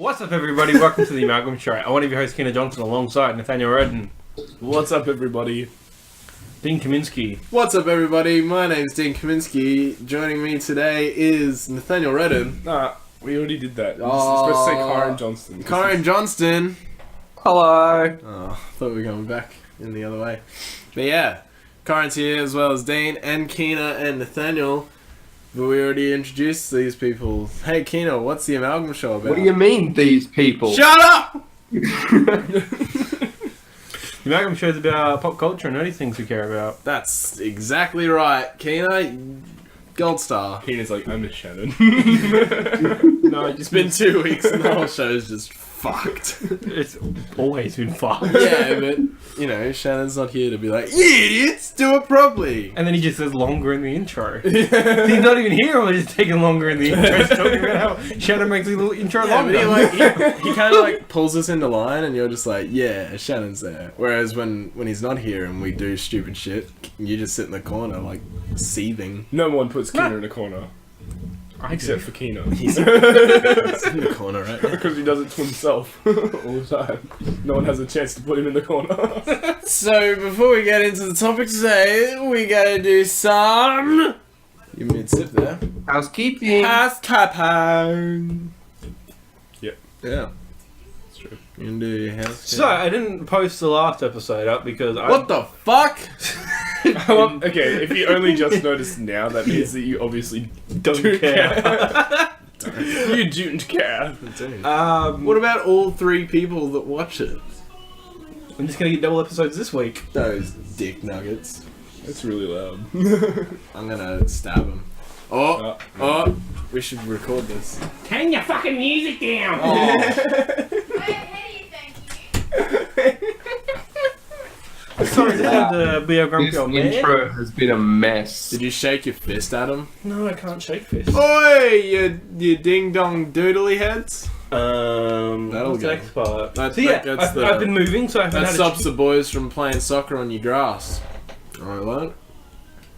What's up, everybody? Welcome to the Amalgam Show. I'm one of your hosts, Keena Johnson, alongside Nathaniel Redden. What's up, everybody? Dean Kaminsky. What's up, everybody? My name's Dean Kaminsky. Joining me today is Nathaniel Redden. Nah, we already did that. We're supposed to say Kyron Johnston. Kyron Johnston. Hello. Oh, I thought we were going back in the other way. But yeah, Kyron's here as well as Dean and Keena and Nathaniel. But we already introduced these people. Hey, Keena, what's the Amalgam Show about? What do you mean, these people? Shut up! The Amalgam Show is about pop culture and nerdy things we care about. That's exactly right. Keena, gold star. Keena's like, I'm a Shannon. No, it's been 2 weeks and the whole show's just fucked. It's always been fun. Yeah, but, you know, Shannon's not here to be like, you idiots, do it properly. And then he just says longer in the intro. He's not even here, we're just taking longer in the intro. He's talking about how Shannon makes the little intro longer. But he kind of like pulls us into line and you're just like, yeah, Shannon's there. Whereas when he's not here and we do stupid shit, you just sit in the corner like seething. No one puts Keena in a corner. Except for Keena. He's in the corner, right? Because he does it to himself all the time. No one has a chance to put him in the corner. So, before we get into the topic today, we gotta do some... You mid-sip there. Housekeeping. Housekeeping. Yep. Yeah. That's true. You can do housekeeping. So, I didn't post the last episode up because What the fuck? Okay, if you only just noticed now, that means that you obviously don't care. You don't care. What about all 3 people that watch it? I'm just gonna get double episodes this week. Those dick nuggets. That's really loud. I'm gonna stab him. Oh, we should record this. Turn your fucking music down! Sorry to be a grumpy This old man. intro has been a mess. Did you shake your fist at him? No, I can't shake fists. Oi, you ding dong doodly heads. That'll What's the go. next part? That's- So yeah, that's I've been moving, so I haven't That had stops the boys from playing soccer on your grass. Alright, what?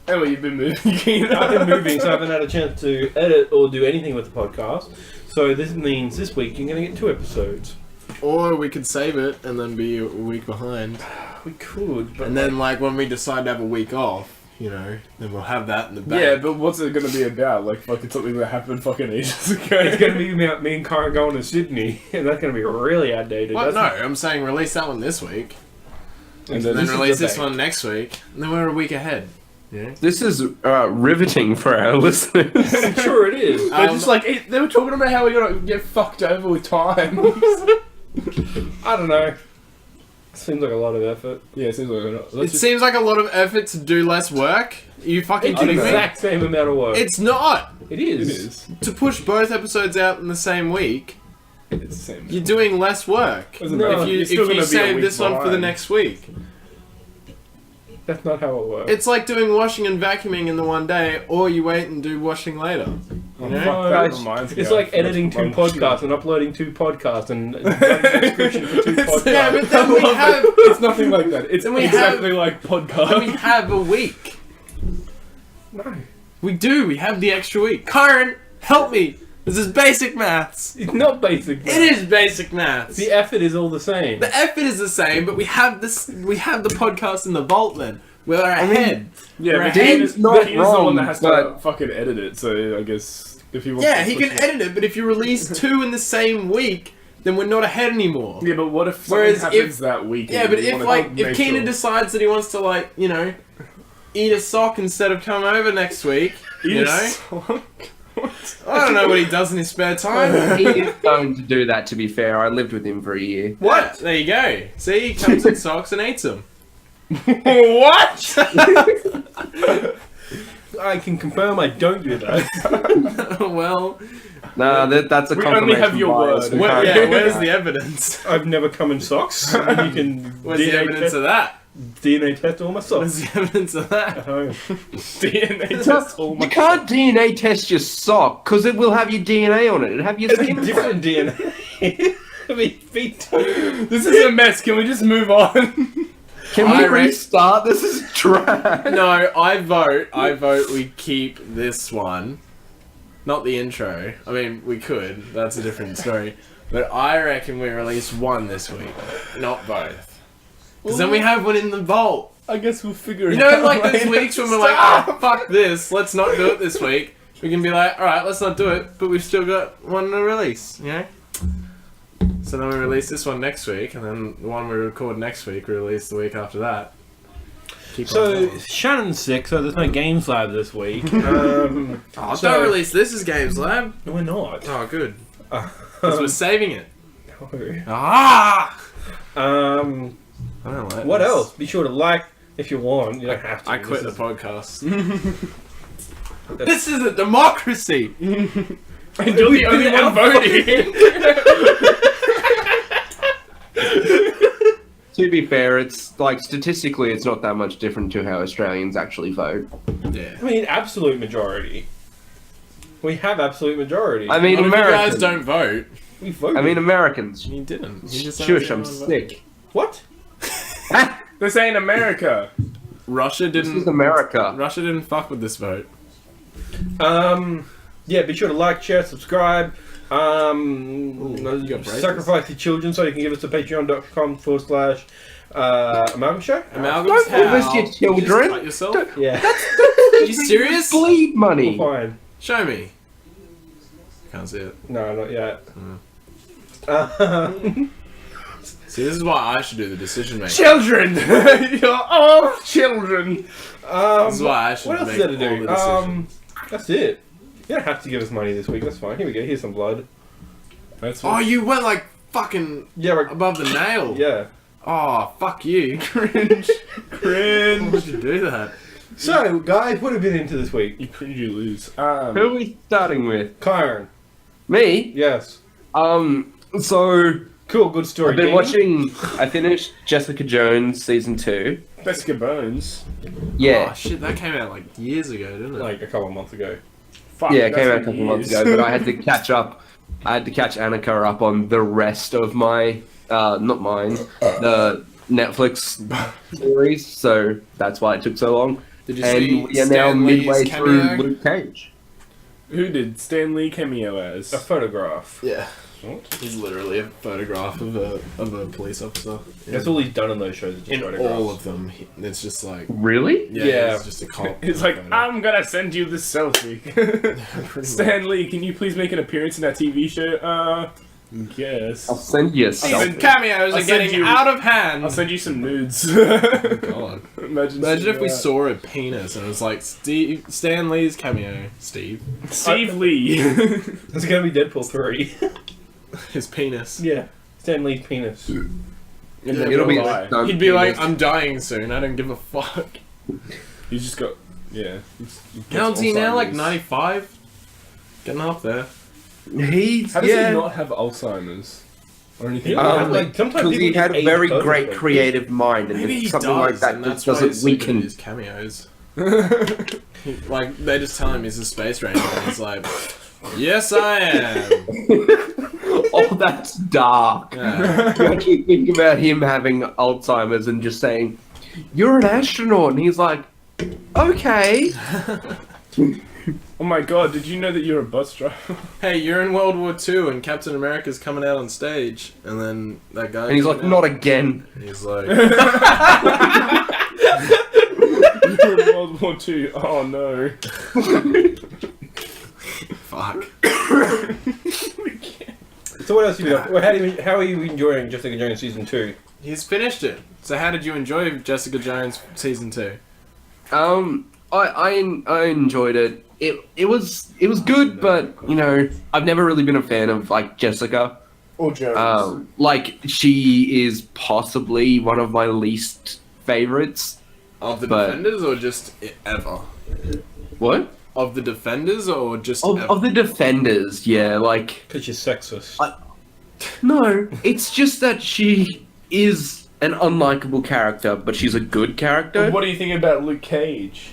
Anyway, you've been moving, Keena. I've been moving, so I haven't had a chance to edit or do anything with the podcast. So this means this week you're going to get 2 episodes. Or we could save it and then be a week behind. We could, but And then, like, when we decide to have a week off, you know, then we'll have that in the back. Yeah, but what's it gonna be about? Like, fucking something that happened fucking ages ago. it's going to be about me and Kyron going to Sydney, and that's going to be really outdated. What? That's No, I'm saying release that one this week. And And then this is release the this bank. one next week. And then we're a week ahead. Yeah. This is riveting for our listeners. I'm sure it is. But just like, they were talking about how we're gonna get fucked over with time. I don't know. Seems like a lot of effort. Yeah, it seems like It seems like a lot of effort to do less work. Are you fucking It's the kidding me? exact same amount of work. It's not! It is. It is. To push both episodes out in the same week, It's the same. you're doing less work. Doesn't No, matter. If you, You're still if you gonna be a save week this one for the behind. next week. That's not how it works. It's like doing washing and vacuuming in the one day, or you wait and do washing later. You know? No, That it's- reminds me it's of like editing 2 one podcasts and uploading 2 podcasts and writing a description for 2 podcasts. Yeah, but then we have, It's nothing like that. It's Then we exactly like podcast. then we have a week. No. We do, we have the extra week. Kyron, help me! This is basic maths. It's not basic. It is basic maths. The effort is all the same. The effort is the same, but we have this. We have the podcast in the vault. Then we're ahead. Yeah, We're but ahead. Dean's not the one that wrong, has to but- fucking edit it. So I guess if he wants. Yeah, to he push can it- edit it, but if you release 2 in the same week, then we're not ahead anymore. Yeah, but what if something Whereas happens if- that week? Yeah, and but you if wanna like if make Keena sure- decides that he wants to like eat a sock instead of come over next week, you know, I don't know what he does in his spare time. He is going to do that, to be fair. I lived with him for a year. What? There you go. See, he comes in socks and eats them. What? I can confirm I don't do that. Well, Nah, that's a We confirmation only have your bias. word. We where, can't yeah, do where's that. the evidence? I've never come in socks. You can Where's the evidence of that? DNA test all my Where's socks. the evidence of that? Oh. DNA test all my. You can't DNA test your sock because it will have your DNA on it. It'll have your It's skin. on it. different DNA. I mean, feet. This is a mess. Can we just move on? Can I we re- restart? This is trash. No, I vote we keep this one. Not the intro. I mean, we could. That's a different story. But I reckon we release one this week, not both. Because then we have one in the vault. I guess we'll figure it You out. know, like those weeks when we're like, oh, fuck this, let's not do it this week. We can be like, alright, let's not do it, but we've still got one to release, you know? So then we release this one next week, and then the one we record next week, we release the week after that. Keep on So going. Shannon's sick, so there's no games lab this week. Oh, so- don't release this as Games Lab. No, we're not. Oh, good. Because we're saving it. No. Ah! Um, I don't like what this. else? Be sure to like if you want. You don't have to. I quit the This podcast. This is a democracy! And you're the only one voting. To be fair, it's like statistically, it's not that much different to how Australians actually vote. Yeah. I mean, absolute majority. We have absolute majority. I mean, What if you Americans. guys don't vote? we voted. I mean, Americans. You didn't. You just Shush, I'm said sick. what? This ain't America. Russia This is didn't. America. Russia didn't fuck with this vote. Yeah, be sure to like, share, subscribe. you got braces. Sacrifice your children so you can give us to patreon.com/Amalgam Show. Amalgam's Don't give us how- your You children. just cut yourself? Yeah. Are you serious? Bleed money. Fine. Show me. Can't see it. No, not yet. See, this is why I should do the decision making. Children. You're all children. This is why I should what else make is there to all do? the decisions. That's it. You don't have to give us money this week. That's fine. Here we go. Here's some blood. That's Oh, you went like fucking Yeah, right. above the nail. Yeah. Oh, fuck you. cringe. Why Cringe. would you do that? So, guys, what have you been into this week? You cringe, you lose. Who are we starting with? Kyron. Me? Yes. So Cool. Good story. I've been Dean? watching. I finished Jessica Jones season 2. Jessica Bones. Yeah. Oh, shit, that came out like years ago, didn't it? like a couple of months ago. Fuck, Yeah, it that's came out a been couple months years. ago, but I had to catch up. I had to catch Annika up on the rest of my, not mine, the Netflix series, so that's why it took so long. Did you And see we are now Stan Lee's midway through cameo? Luke Cage. Who did Stan Lee cameo as? A photograph. Yeah. What? He's literally a photograph of a police officer. That's all he's done in those shows. Just In photographs. all of them, it's just like Really? Yeah. it's just a cop. It's like, photo. I'm gonna send you this selfie. Pretty Stan Lee, can you please make an appearance in that TV show? Yes. I'll send you a These selfie. cameos I'll are send getting you- out of hand. I'll send you some nudes. God. Imagine Imagine if we that. saw a penis and it was like Stan Lee's cameo. Steve. Steve Lee. It's gonna be Deadpool 3. His penis. yeah. Stan Lee's penis. And then It'll be we'll like lie. stunt He'd be like, penis. I'm dying soon, I don't give a fuck. He's just got, yeah. How old's he now? Like Alzheimer's. 95? Getting up there. He's How does yeah. he not have Alzheimer's? Or anything? Like, sometimes Because he people had a just very age those great things. creative mind, and Maybe he something does, like that and just that's why he's doesn't so good at weaken. his cameos. Like, they just tell him he's a space ranger, and he's like, yes I am. Oh, that's dark. Yeah. You actually think about him having Alzheimer's and just saying, "You're an astronaut," and he's like, "Okay." Oh my god, did you know that you're a bus driver? Hey, you're in World War II and Captain America's coming out on stage, and then that guy. And he's like, comes "Not out, again." and he's like, You're in World War II. Oh no. fuck. So what else have you got? Well, how are you enjoying Jessica Jones season 2? He's finished it. So how did you enjoy Jessica Jones season 2? I enjoyed it. It was good, but you know, I've never really been a fan of like Jessica. Or Jones. Like she is possibly one of my least favorites. Of the But- Defenders or just ever? What? Of the Defenders or just Of, ever? of the Defenders, yeah. Like Because you're sexist. no, it's just that she is an unlikable character, but she's a good character. What do you think about Luke Cage?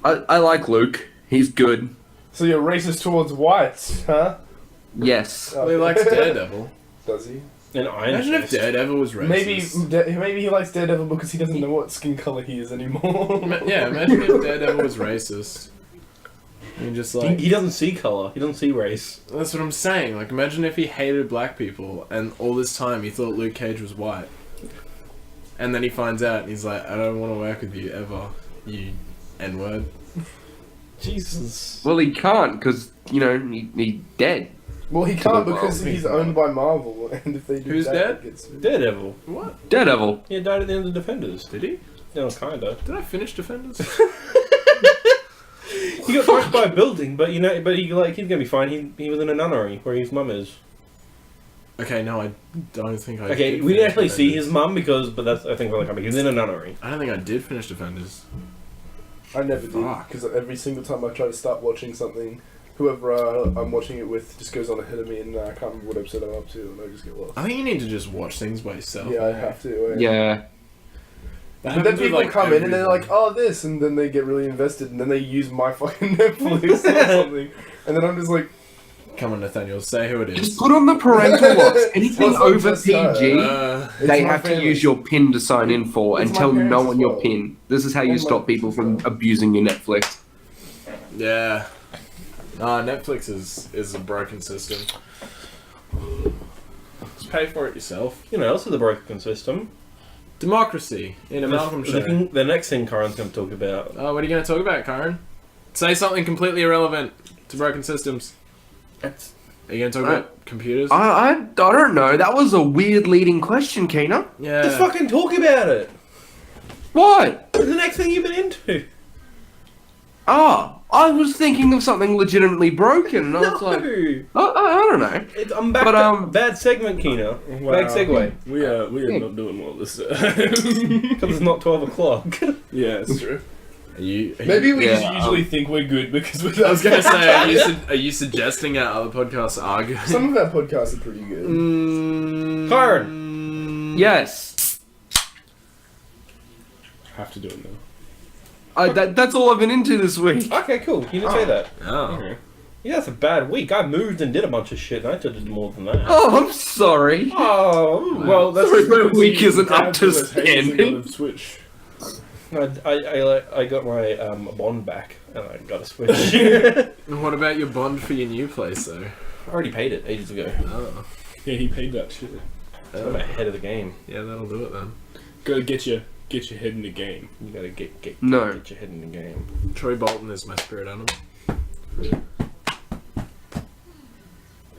I like Luke. He's good. So you're racist towards whites, huh? Yes. Well, he likes Daredevil. Does he? And Iron Imagine if Fist. Daredevil was racist. Maybe he likes Daredevil because he doesn't know what skin color he is anymore. Yeah, imagine if Daredevil was racist. And just like He doesn't see colour. He doesn't see race. that's what I'm saying. Like, imagine if he hated black people, and all this time he thought Luke Cage was white, and then he finds out, and he's like, I don't want to work with you ever, you N-word. Jesus. Well, he can't because he's dead. Well, he can't the because Marvel. he's owned by Marvel, and if they do Who's that, dead? it gets... Daredevil. What? Daredevil. He died at the end of Defenders. Did he? No, kinda. Did I finish Defenders? He got crushed by a building, but he's gonna be fine. He was in a nunnery where his mum is. Okay, no, I don't think I Okay, did we didn't finish actually see Defenders. his mum but that's I think we're coming. He's in a nunnery. I don't think I did finish Defenders. I never did, Fuck. because every single time I try to start watching something, whoever I'm watching it with just goes on ahead of me, and I can't remember what episode I'm up to, and I just get lost. I think you need to just watch things by yourself. Yeah, I have to. Yeah. That But then happens with, people like, come in and they're like, everything. oh, this, and then they get really invested, and then they use my fucking Netflix or something, and then I'm just like, Come on, Nathaniel, say who it is. Just put on the parental locks. Anything It's not over just her. PG, it's they my have to family. use your PIN to sign in for, It's and my tell parents no as one your well. PIN. This is how you And stop my people from sister. abusing your Netflix. Yeah. Netflix is a broken system. Just pay for it yourself. You know, else is a broken system. Democracy in Amalgam Show. The next thing Kyron's going to talk about. Oh, what are you going to talk about, Kyron? Say something completely irrelevant to broken systems. Are you going to talk about computers? I don't know. That was a weird leading question, Keena. Yeah. Just fucking talk about it. What? What's the next thing you've been into? I was thinking of something legitimately broken, and I was like, I don't know. I'm back But, to bad segment, Keena. Bad segue. We are not doing well this time. Because it's not 12 o'clock. Yeah, it's true. Maybe we Yeah, just usually think we're good because we. I was going to say, are you suggesting our other podcasts are good? Some of our podcasts are pretty good. Kyron. Yes. Have to do it now. That's all I've been into this week. Okay, cool. You didn't say that. Oh. Okay. Yeah, that's a bad week. I moved and did a bunch of shit, and I did more than that. Oh, I'm sorry. Oh, Well, that's Sorry, because my week you isn't up had to those haters that standing. got a Switch. I got my bond back, and I got a Switch. And what about your bond for your new place, though? I already paid it ages ago. Oh. Yeah, he paid that shit. I'm ahead of the game. Yeah, that'll do it then. Gotta get your head in the game. You gotta get No. get your head in the game. Troy Bolton is my spirit animal.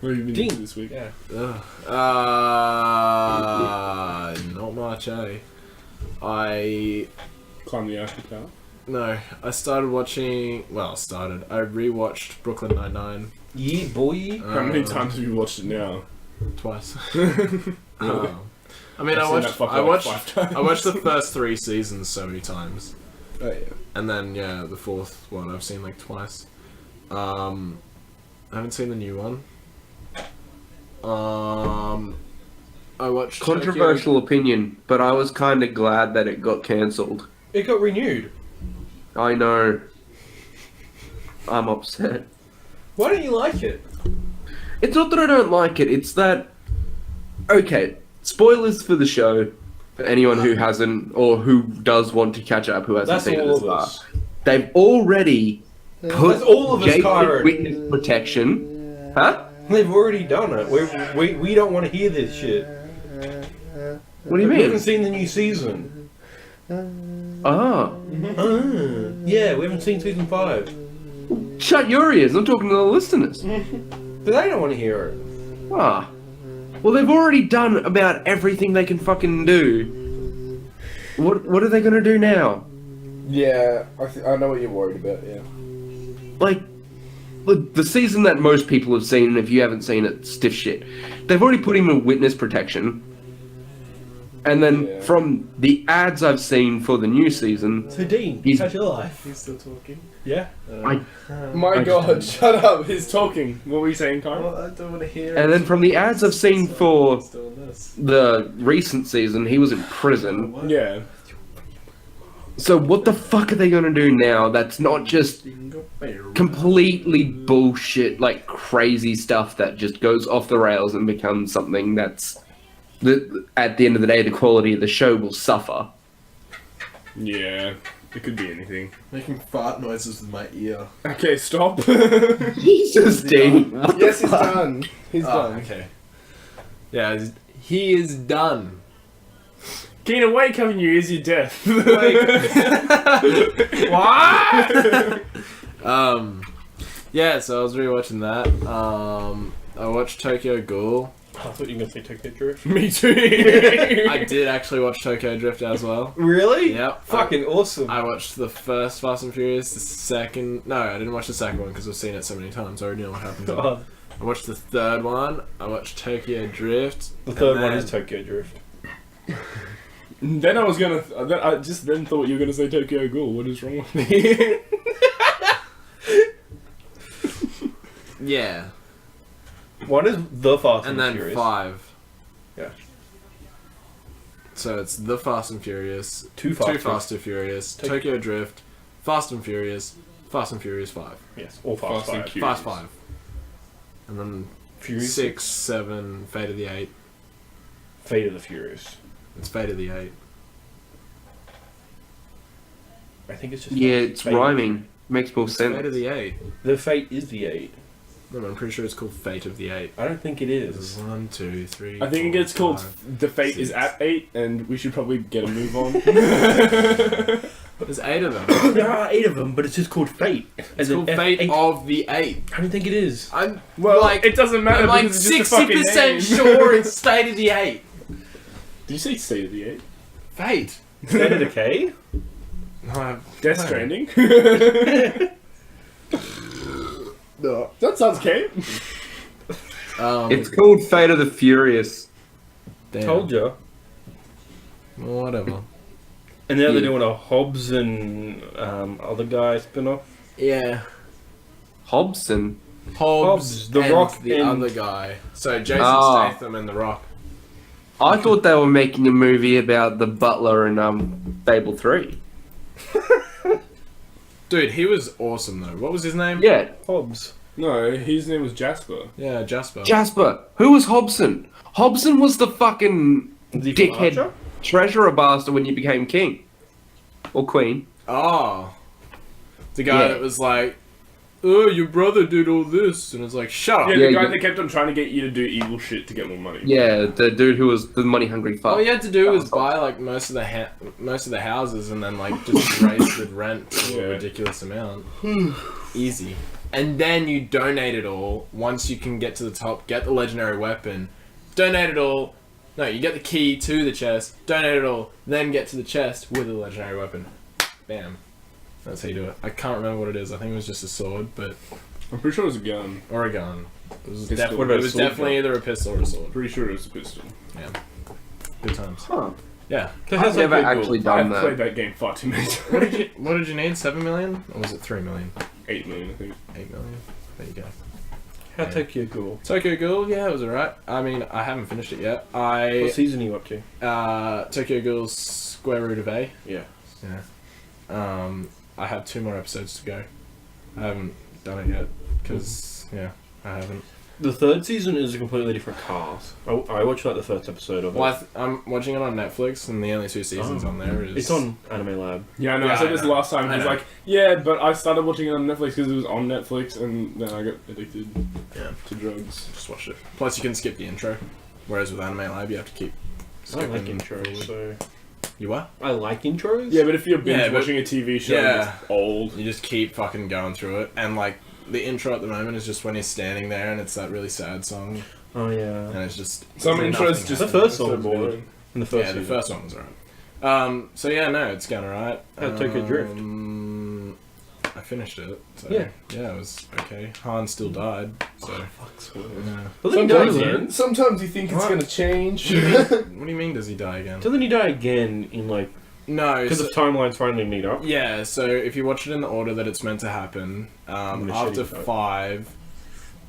What have you been Dean. into this week? Yeah. Not much, eh? I Climb the Eiffel Tower. I started watching. Well, I rewatched Brooklyn Nine-Nine Yeah, boy. How many times have you watched it now? twice. Really? I mean, I've seen that fucker like 5 times. I watched the first 3 seasons so many times, Oh yeah. and then the 4th one I've seen like twice. I haven't seen the new one. I watched Controversial opinion, but I was kind of glad that it got cancelled. It got renewed. I know. I'm upset. Why don't you like it? It's not that I don't like it, it's that... Okay, spoilers for the show, for anyone who hasn't, or who does want to catch up, who hasn't That's seen it all this of far. us. They've already put That's all of us, gated Kyron. witness protection... Huh? They've already done it. We don't want to hear this shit. What do you We haven't mean? seen the new season. Ah. Yeah, we haven't seen season 5. Shut your ears, I'm talking to the listeners. But they don't want to hear it. Ah. Well, they've already done about everything they can fucking do. What are they gonna do now? Yeah, I know what you're worried about. Yeah. Like, the season that most people have seen, and if you haven't seen it, stiff shit. They've already put him in witness protection. And then Yeah. from the ads I've seen for the new season, So Dean, He's- how's your life? He's still talking. Yeah. My I God, just- shut up! He's talking. What were you saying, Kyron? I don't want to hear and then from the ads I've seen for Still this. the recent season, he was in prison. Yeah. So what the fuck are they gonna do now that's not just completely bullshit, like crazy stuff that just goes off the rails and becomes something that's... At the end of the day, the quality of the show will suffer. Yeah. It could be anything. Making fart noises with my ear. Okay, stop. Jesus, Dean. What the Yes, he's fuck? done. He's done. Okay. Yeah, he is done. Keena, wake up and you ease your death. What? Yeah, so I was rewatching that. I watched Tokyo Ghoul. I thought you were going to say Tokyo Drift. Me too. I did actually watch Tokyo Drift as well. Really? Yep. Fucking awesome. I watched the first Fast and Furious, the second... No, I didn't watch the second one because I've seen it so many times. I already know what happens. Oh, I watched the third one. I watched Tokyo Drift. the third and one then- is Tokyo Drift. Then I was gonna. I just then thought you were gonna say Tokyo Ghoul. What is wrong with me? Yeah. One is The Fast And and then Furious. 5. Yeah. So it's The Fast and Furious, Too Too Fast. Fast and Furious, Tokyo Drift, Fast and Furious 5. Yes, all Fast, Fast and 5. Furious. Fast 5. And then Furious 6, 7, Fate of the 8. Fate of the Furious. It's Fate of the 8. I think it's just... Yeah, it's Fate. rhyming. Makes more Fate of sense. the 8. The Fate is the 8. No, I'm pretty sure it's called Fate of the 8. I don't think it There's is. 1, 2, 3. I think 4, it's called 5. The Fate is 6. at 8, and we should probably get a move on. There's 8 of them. There are 8 of them, but it's just called Fate. It's called Fate of the 8. I don't think it is. I'm Well, like, it doesn't matter I'm like because it's just a fucking 60% name. sure it's Fate of the 8. Did you say State of the 8? Fate. State of Decay? No, Death Stranding? No. That sounds okay. It's called Fate of the Furious. Damn. Told ya. Well, whatever. And now Yeah. they're doing a Hobbs and other guy spin-off. Yeah. Hobson. Hobbs, The and Rock, the and- other guy. So Jason Ah. Statham and The Rock. I thought they were making a movie about the butler in Fable 3. Dude, he was awesome though. What was his name? Yeah, Hobbs. No, his name was Jasper. Yeah, Jasper. Jasper. Who was Hobson? Hobson was the fucking Is he from dickhead Archer? treasurer bastard when you became king. Or queen. Oh. The guy Yeah. that was like, oh, your brother did all this. And it's like, shut up. Yeah, Yeah, the guy you- that kept on trying to get you to do evil shit to get more money. Yeah, the dude who was the money-hungry fuck. All you had to do was Asshole. buy like most of the houses and then like just raise the rent to Yeah. a ridiculous amount. Easy. And then you donate it all. Once you can get to the top, get the legendary weapon, donate it all. No, you get the key to the chest, donate it all, then get to the chest with a legendary weapon. Bam. That's how you do it. I can't remember what it is. I think it was just a sword, but I'm pretty sure it was a gun. or a gun. It was, Pistol. What about it a was sword definitely gun? either a pistol or a sword. Pretty sure it was a pistol. Yeah. Good times. Huh. Yeah. I've never actually done I've played that. that game far too many What times. did you need? 7 million? Or was it 3 million? 8 million, I think. 8 million? There you go. How Yeah. Tokyo Ghoul? Tokyo Ghoul, yeah, it was alright. I mean, I haven't finished it yet. What season are you up to? Tokyo Ghoul's Square Root of A. Yeah. Yeah. I have 2 more episodes to go. I haven't done it yet, because, yeah, I haven't. The third season is a completely different cast. I watched like the first episode of it. Well, I'm watching it on Netflix, and the only 2 seasons on there is... It's on Anime Lab. Yeah, I know. Yeah, I said I this know. last time. I He's know. like, yeah, but I started watching it on Netflix because it was on Netflix, and then I got addicted Yeah. to drugs. Just watch it. Plus, you can skip the intro, whereas with Anime Lab, you have to keep I like skipping. intros, so... You what? I like intros? Yeah, but if you're binge Yeah, but- watching a TV show, Yeah. it's old. You just keep fucking going through it, and like the intro at the moment is just when he's standing there, and it's that really sad song, Oh, yeah. and it's just Some nothing intros just The happens. first so song's good. boring. In the first Yeah, the season. first one was alright. So yeah, no, it's going alright. How'd Tokyo Drift? I finished it. So, Yeah. yeah, it was okay. Han still died, so Fuck, spoilers. yeah. But then he died Sometimes, again. sometimes you think it's What? gonna change. What do you mean? Does he die again? So then he died again in like... No, Because so, the timelines finally meet up. yeah. So if you watch it in the order that it's meant to happen, gonna after shit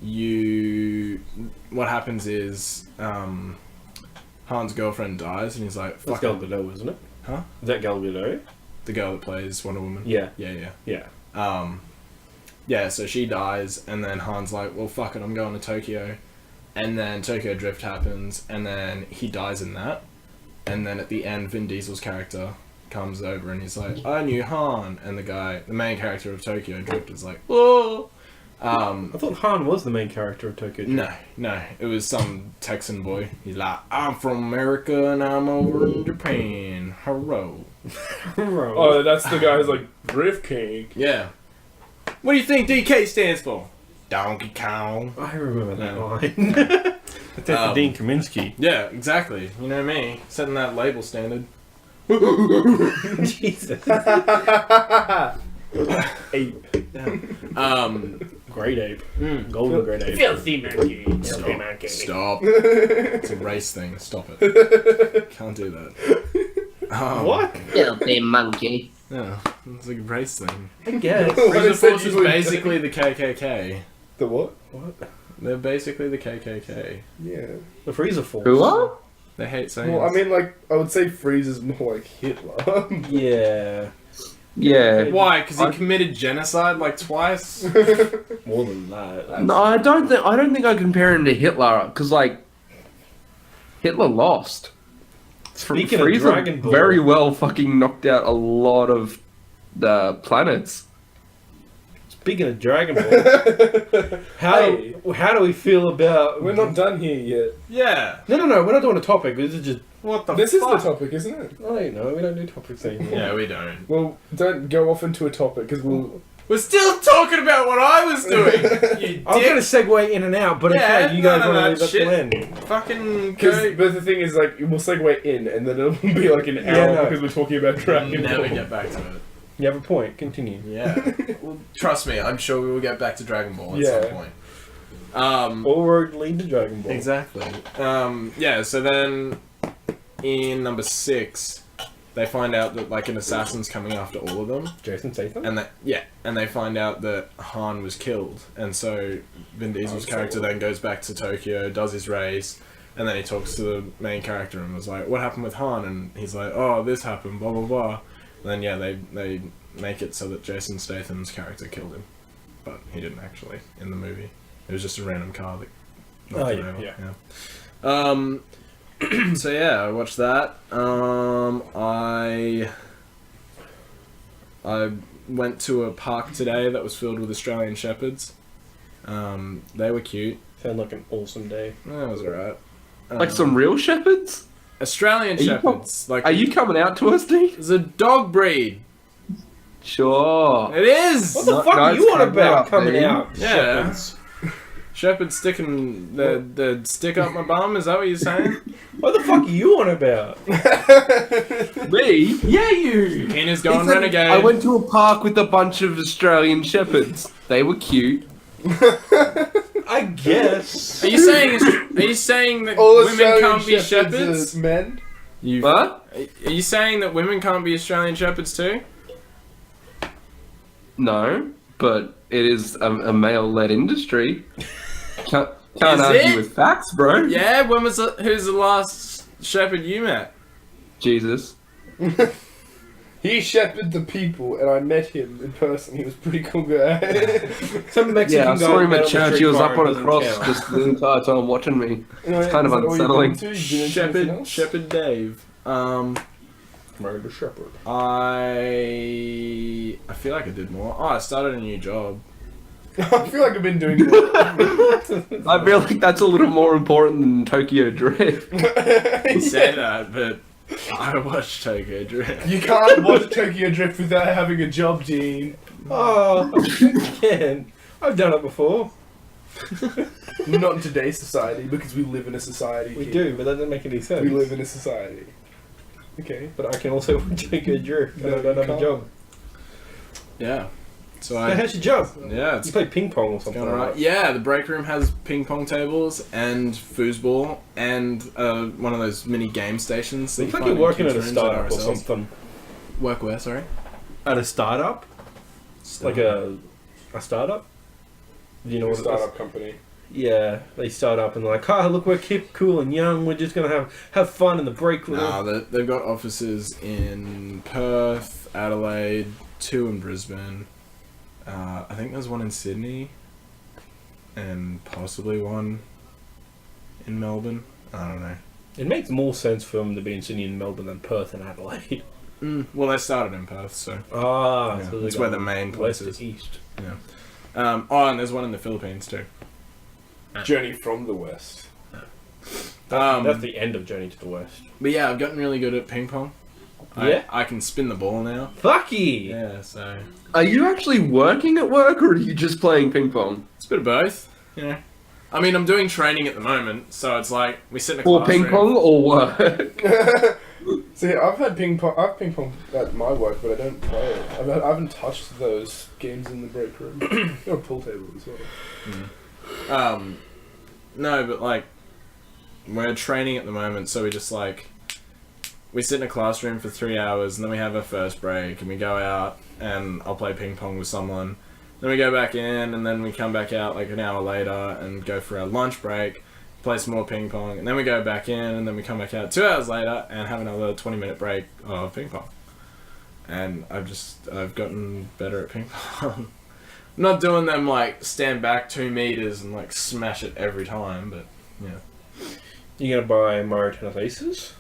you, 5, what happens is Han's girlfriend dies, and he's like, That's "Fuck Gal it." Gadot, isn't it? Huh? Is that Gal Gadot? The girl that plays Wonder Woman. Yeah. Yeah. Yeah. Yeah, so she dies, and then Han's like, well, fuck it, I'm going to Tokyo. And then Tokyo Drift happens, and then he dies in that. And then at the end, Vin Diesel's character comes over and he's like, I knew Han, and the main character of Tokyo Drift is like, oh. I thought Han was the main character of Tokyo Drift. No, it was some Texan boy. He's like, I'm from America and I'm over in Japan. Hello. Oh, that's the guy who's like, Drift King. Yeah. What do you think DK stands for? Donkey Kong. I remember that line. That's the Dean Kaminsky. Yeah, exactly. You know me, setting that label standard. Jesus. Ape. Yeah. Great ape. Golden great ape. Filthy monkey. Stop. It's a race thing. Stop it. Can't do that. What? Filthy monkey. Yeah, it's like a race thing. I guess. Freezer Force is basically the KKK. The what? What? They're basically the KKK. Yeah. The Freezer Force. Who are? They hate saying. Well, I mean, like, I would say Frieza's more like Hitler. Yeah. Yeah. Why? Because he committed genocide like twice. More than that. No, I don't think I compare him to Hitler because like Hitler lost. Speaking of Frieza Dragon Ball, very well fucking knocked out a lot of the planets. Speaking of Dragon Ball, how do we feel about? We're not done here yet. Yeah. No. We're not doing a topic. This is just. What the This fuck? is the topic, isn't it? I know we don't do topics anymore. Yeah, we don't. Well, don't go off into a topic because we'll. We're still talking about what I was doing. You I'm gonna dick. segue in and out, but Yeah, okay, you guys none of want to that leave that to end. Fucking go. But the thing is, like, we'll segue in, and then it'll be like an hour Yeah, no. because we're talking about Dragon Ball. Never get back to it. You have a point. Continue. Yeah. Well, trust me, I'm sure we will get back to Dragon Ball at Yeah. some point. All roads lead to Dragon Ball. Exactly. Yeah, so then in number 6, they find out that like an assassin's coming after all of them. Jason Statham. And they find out that Han was killed. And so Vin Diesel's character then goes back to Tokyo, does his race, and then he talks to the main character and was like, what happened with Han? And he's like, oh, this happened, blah, blah, blah. And then, yeah, they make it so that Jason Statham's character killed him. But he didn't actually, in the movie. It was just a random car that knocked him over. Yeah. So yeah, I watched that. I went to a park today that was filled with Australian Shepherds. They were cute. Sound like an awesome day. That was alright. Like some real shepherds? Australian Are you Shepherds. Like, Are you coming out to us, Dean? it's a dog breed. Sure. It is. What the No- fuck no, are it's you on coming about out, coming man. out? Yeah. Shepherds. Shepherds sticking the stick up my bum. Is that what you're saying? What the fuck are you on about? Me? Yeah, you. Keena's going He said, renegade. I went to a park with a bunch of Australian shepherds. They were cute. I guess. Are you saying that All women Australian can't be shepherds shepherds? are men? What? Are you saying that women can't be Australian Shepherds too? No, but it is a male-led industry. Can't Is argue it? with facts, bro. Yeah. Who's the last shepherd you met? Jesus. He shepherded the people, and I met him in person. He was a pretty cool guy. Some Mexican Yeah, I guy saw him met at on the church. street He was car up on a doesn't cross count. just the entire time watching me. It's kind of unsettling. Shepherd Dave. Murder Shepherd. I feel like I did more. Oh, I started a new job. I feel like I've been doing that. I feel like that's a little more important than Tokyo Drift. You say that, but I watched Tokyo Drift. You can't watch Tokyo Drift without having a job, Dean. Oh, I can. I've done it before. Not in today's society, because we live in a society. We kid. do, but that doesn't make any sense. We live in a society. Okay. But I can also watch Tokyo Drift, and I don't have a can't. job. Yeah. So So how's your job? yeah, You it's play ping pong or something? going alright. Yeah, the break room has ping pong tables and foosball and one of those mini game stations. that Looks you like find you're in working at a kids' rooms at startup or RSLs. something. Work where? Sorry. At a startup? Like a startup? Do you know what it is? Startup company. Yeah, they start up and they're like, look, we're hip, cool, and young. We're just gonna have fun in the break room. Nah, they've got offices in Perth, Adelaide, 2 in Brisbane. I think there's one in Sydney, and possibly one in Melbourne. I don't know. It makes more sense for them to be in Sydney and Melbourne than Perth and Adelaide. Well, they started in Perth, so Ah, yeah, so that's where the main place west is. to east. And there's one in the Philippines too. Journey from the West. That's the end of Journey to the West. But yeah, I've gotten really good at ping pong. Yeah? I can spin the ball now. Fuck yeah! Yeah, so Are you actually working at work, or are you just playing ping pong? it's a bit of both. Yeah. I mean, I'm doing training at the moment, so it's like we sit in a Or classroom. ping pong, or work? See, I've had ping pong. I've ping pong at my work, but I don't play it. I haven't touched those games in the break room. Got a pool table as well. No, but like we're training at the moment, so we just like we sit in a classroom for 3 hours, and then we have our first break, and we go out, and I'll play ping pong with someone. Then we go back in, and then we come back out like an hour later and go for our lunch break, play some more ping pong, and then we go back in, and then we come back out 2 hours later and have another 20-minute break of ping pong. And I've gotten better at ping pong. I'm not doing them like stand back 2 meters and like smash it every time, but yeah. You gonna buy Mario Tennis Aces?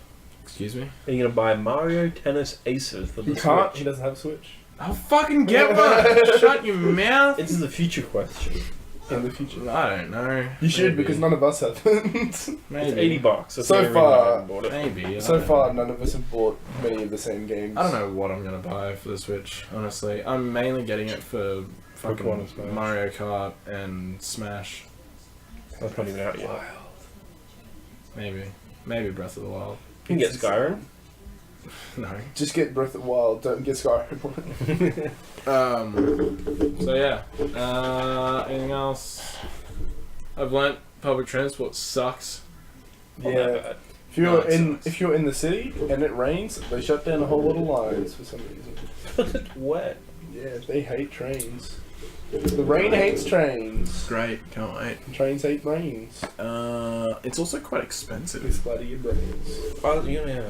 Excuse me? Are you gonna buy Mario Tennis Aces for the He can't. Switch? He doesn't have a Switch. I'll fucking get one! Shut your mouth! This is a future question. In the future. I don't know. You should, Maybe. because none of us have. Maybe. It's $80. That's So the only reason I far- haven't bought it. Maybe. I So don't far, know. none of us have bought many of the same games. I don't know what I'm gonna buy for the Switch, honestly. I'm mainly getting it for fucking Pokemon and Smash. Mario Kart and Smash. That's not even out yet. Maybe Breath of the Wild. You can get Skyrim. No. Just get Breath of the Wild. Don't get Skyrim. So yeah. Anything else? I've learnt public transport sucks. Yeah. If No, you're it in sucks. if you're in the city and it rains, they shut down a whole lot of lines for some reason. It's wet. Yeah, they hate trains. The rain hates trains. Great, can't wait. Trains hate rains. It's also quite expensive. It's bloody your brains. Oh, yeah.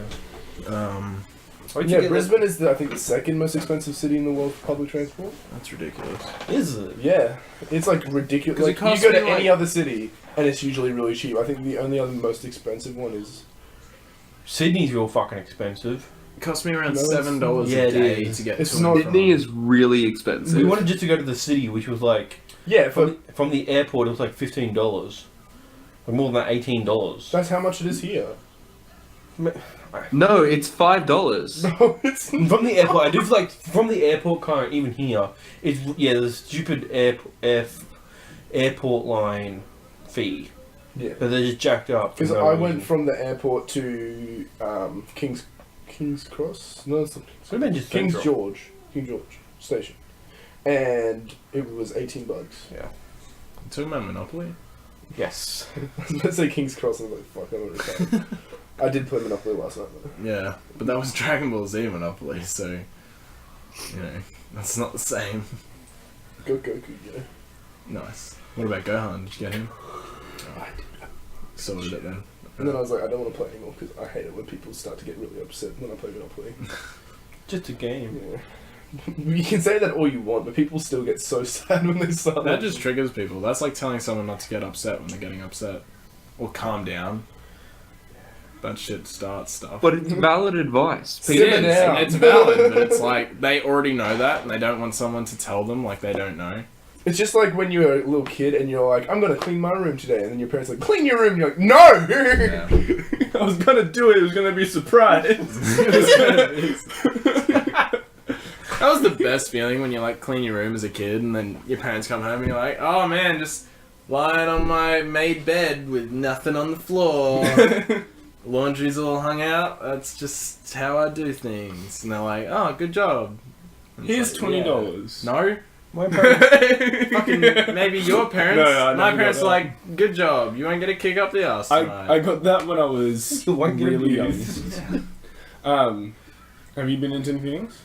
Where'd you Yeah, get Brisbane is I think the second most expensive city in the world for public transport. That's ridiculous. that? Is it? Yeah, it's like ridiculous. 'Cause it Like you costs go to me, any like- other city and it's usually really cheap. I think the only other most expensive one is Sydney's real fucking expensive. It cost me around No, it's- $7 Yeah, a it day is. to get It's to not- and from. Sydney is really We expensive. wanted just to go to the city, which was like yeah. For from the airport. It was like $15. Like more than that, $18. that's how much it is here. No, it's $5. No, it's From the airport, I do feel like from the airport, current even here, it's the stupid airport line fee, yeah. but they're just jacked up. for Because no I reason. went from the airport to King's Cross. No, it's not Could have been just King Central. George Station, and it was $18. You talking about Monopoly? Yes. I was about to say King's Cross. I was like, fuck, I'm gonna I did play Monopoly last night though. Yeah, but that was Dragon Ball Z Monopoly, so you know that's not the same. Go Goku, you know. Nice. What about Gohan? Did you get him? I did. Sorted it then. And then I was like, I don't want to play anymore because I hate it when people start to get really upset when I play Monopoly. Just a game. Yeah. You can say that all you want, but people still get so sad when they start. That just triggers people. That's like telling someone not to get upset when they're getting upset, or calm down. That shit starts stuff. But it's valid advice. It Simmer is, down. and it's valid, but it's like they already know that, and they don't want someone to tell them like they don't know. It's just like when you're a little kid and you're like, I'm gonna clean my room today, and then your parents are like, clean your room. And you're like, no. Yeah. I was gonna do it. It was gonna be a surprise. That was the best feeling when you like clean your room as a kid, and then your parents come home and you're like, oh man, just lying on my made bed with nothing on the floor. Laundry's all hung out. That's just how I do things. And they're like, oh, good job. And it's Here's like, $20. No. My parents. Fucking maybe your parents. No, I My never parents got are that. like, good job. You won't get a kick up the ass tonight. I got that when I was You won't get really young. abused. Have you been into anything else?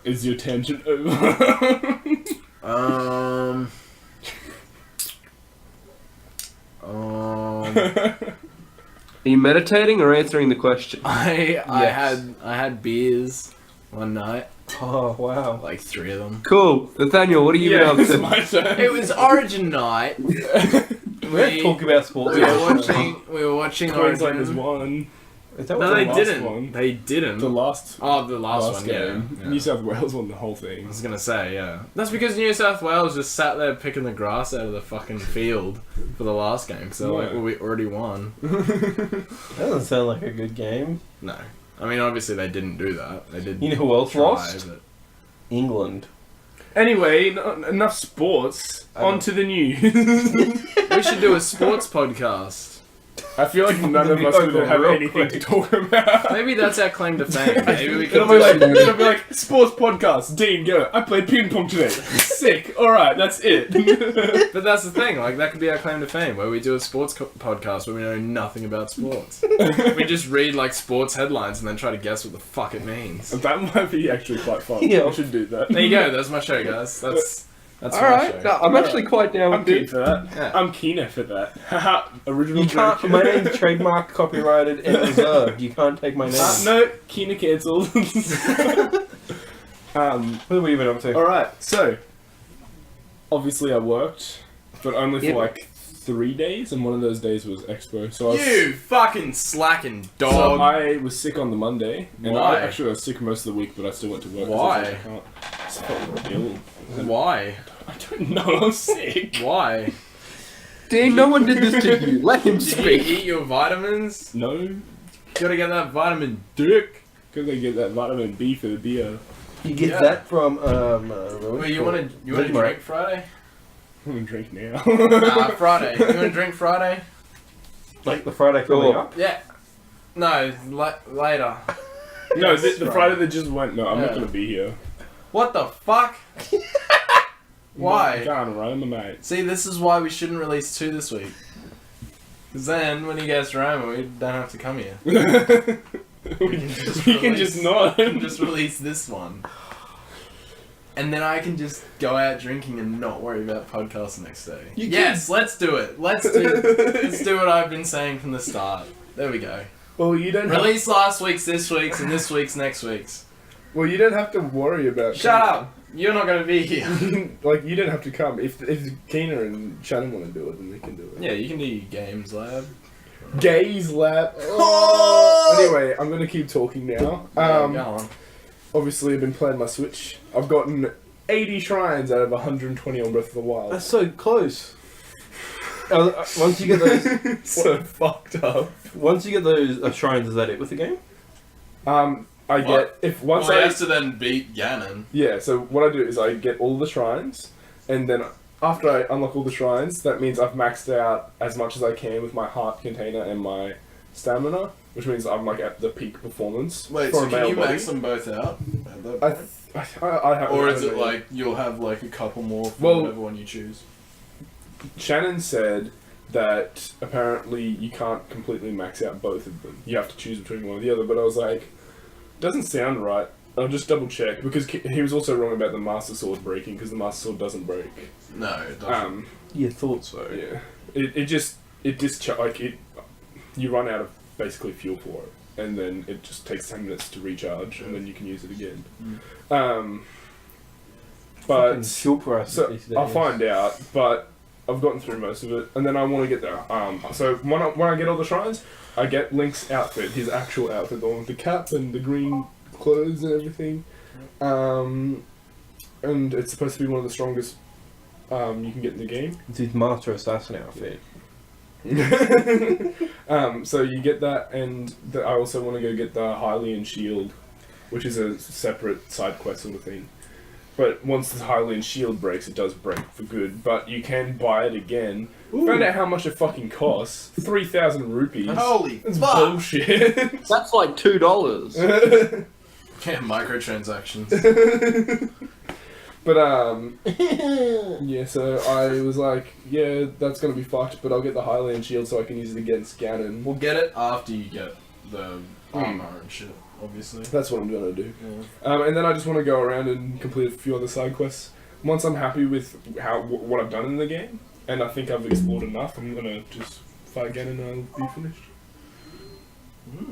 Is your tangent over? Are you meditating or answering the question? I had beers one night, Oh wow. like 3 of them. Cool. Nathaniel, what are you been up it's to? my turn. It was Origin night. We don't talk about sports. We were watching Queensland is Origin. one. Is that No, what they last didn't. one. They didn't. The last the last one, game. yeah. New South Wales won the whole I thing. was gonna say, yeah. That's because New South Wales just sat there picking the grass out of the fucking field for the last game. So like, well, we already won. That doesn't sound like a good game. No, I mean obviously they didn't do that. They did. You know who else try, lost? but- England. Anyway, enough sports. On to the news. We should do a sports podcast. I feel like none of us would have anything to talk about. Maybe that's our claim to fame. Maybe we could It'll be like, sports podcast. Dean, go. I played ping pong today. Sick. Alright, that's it. But that's the thing, like, that could be our claim to fame, where we do a sports podcast where we know nothing about sports. We just read, like, sports headlines and then try to guess what the fuck it means. That might be actually quite fun. Yeah. We should do that. There you go, that's my show, guys. That's my Alright, show. I'm actually quite down I'm with keen it. for that. Yeah. I'm keener for that. Haha, original You can't. joke. My name's trademark, copyrighted, and reserved. You can't take my name. No, Keena cancelled. What have we been up to? Alright, so obviously I worked, but only for Yep. like 3 days, and one of those days was Expo. So I was, You fucking slacking so dog. I was sick on the Monday, and Why? I was sick most of the week, but I still went to work. 'cause Why? I was like, I just felt ill. Why? I don't know. I'm sick. Why? Dean, no one did this to you. Let him Did you speak. eat your vitamins? No, You gotta get that vitamin dick. because I get that vitamin B for the beer. You get Yeah. that from Wait, you wanna drink Friday? I'm gonna drink now. Friday. You wanna drink Friday? like the Friday coming Cool. up. Yeah. No, later. No, Yes, the right. Friday that just went. No, I'm not Yeah. gonna be here. What the fuck? Why? Can't run, mate. See, this is why we shouldn't release 2 this week. Because then, when he gets Roma, we don't have to come here. we can just not. We can just release this one. And then I can just go out drinking and not worry about podcasts next day. You Yes, let's do it. Let's do what I've been saying from the start. There we go. Well, you don't. Release last week's, this week's, and this week's next week's. Well, you don't have to worry about. Shut up! You're not going to be here. Like, you don't have to come. If Keena and Shannon want to do it, then they can do it. Yeah, you can do your games lab. Gaze lap. Oh! Anyway, I'm gonna keep talking now. Go on. Obviously, I've been playing my Switch. I've gotten 80 shrines out of 120 on Breath of the Wild. That's so close. Once you get those, So fucked up. once you get those shrines, is that it with the game? I What? get once Well, he I has to then beat Ganon. yeah. So what I do is I get all the shrines, and then after I unlock all the shrines, that means I've maxed out as much as I can with my heart container and my stamina, which means I'm like at the peak performance. Wait, for so a can male you body. max them both out? At that I, point? I have. Or is it like you'll have like a couple more for Well- whatever one you choose? Shannon said that apparently you can't completely max out both of them. You have to choose between one or the other. But I was like, doesn't sound right. I'll just double check because he was also wrong about the Master Sword breaking because the Master Sword doesn't break. No, it doesn't. You thought so. Yeah, you run out of basically fuel for it, and then it just takes 10 minutes to recharge, and then you can use it again. Fucking But fuel prices so these days. I'll find out. But I've gotten through most of it, and then I want to get the So when I get all the shrines, I get Link's outfit, his actual outfit, the one with the cap and the green clothes and everything. And it's supposed to be one of the strongest you can get in the game. It's his Master Assassin outfit. So you get that, and I also want to go get the Hylian shield, which is a separate side quest sort of thing. But once the Hylian shield breaks, it does break for good. But you can buy it again. Found out how much it fucking costs. 3,000 rupees. Holy That's fuck! bullshit. That's like $2. Yeah, microtransactions. But yeah. So I was like, yeah, that's gonna be fucked. But I'll get the Hylian shield so I can use it against Ganon. We'll get it after you get the armor and shit, obviously. That's what I'm gonna do. Yeah. And then I just want to go around and complete a few other side quests. Once I'm happy with what I've done in the game, and I think I've explored enough, I'm gonna just fight again and I'll be finished.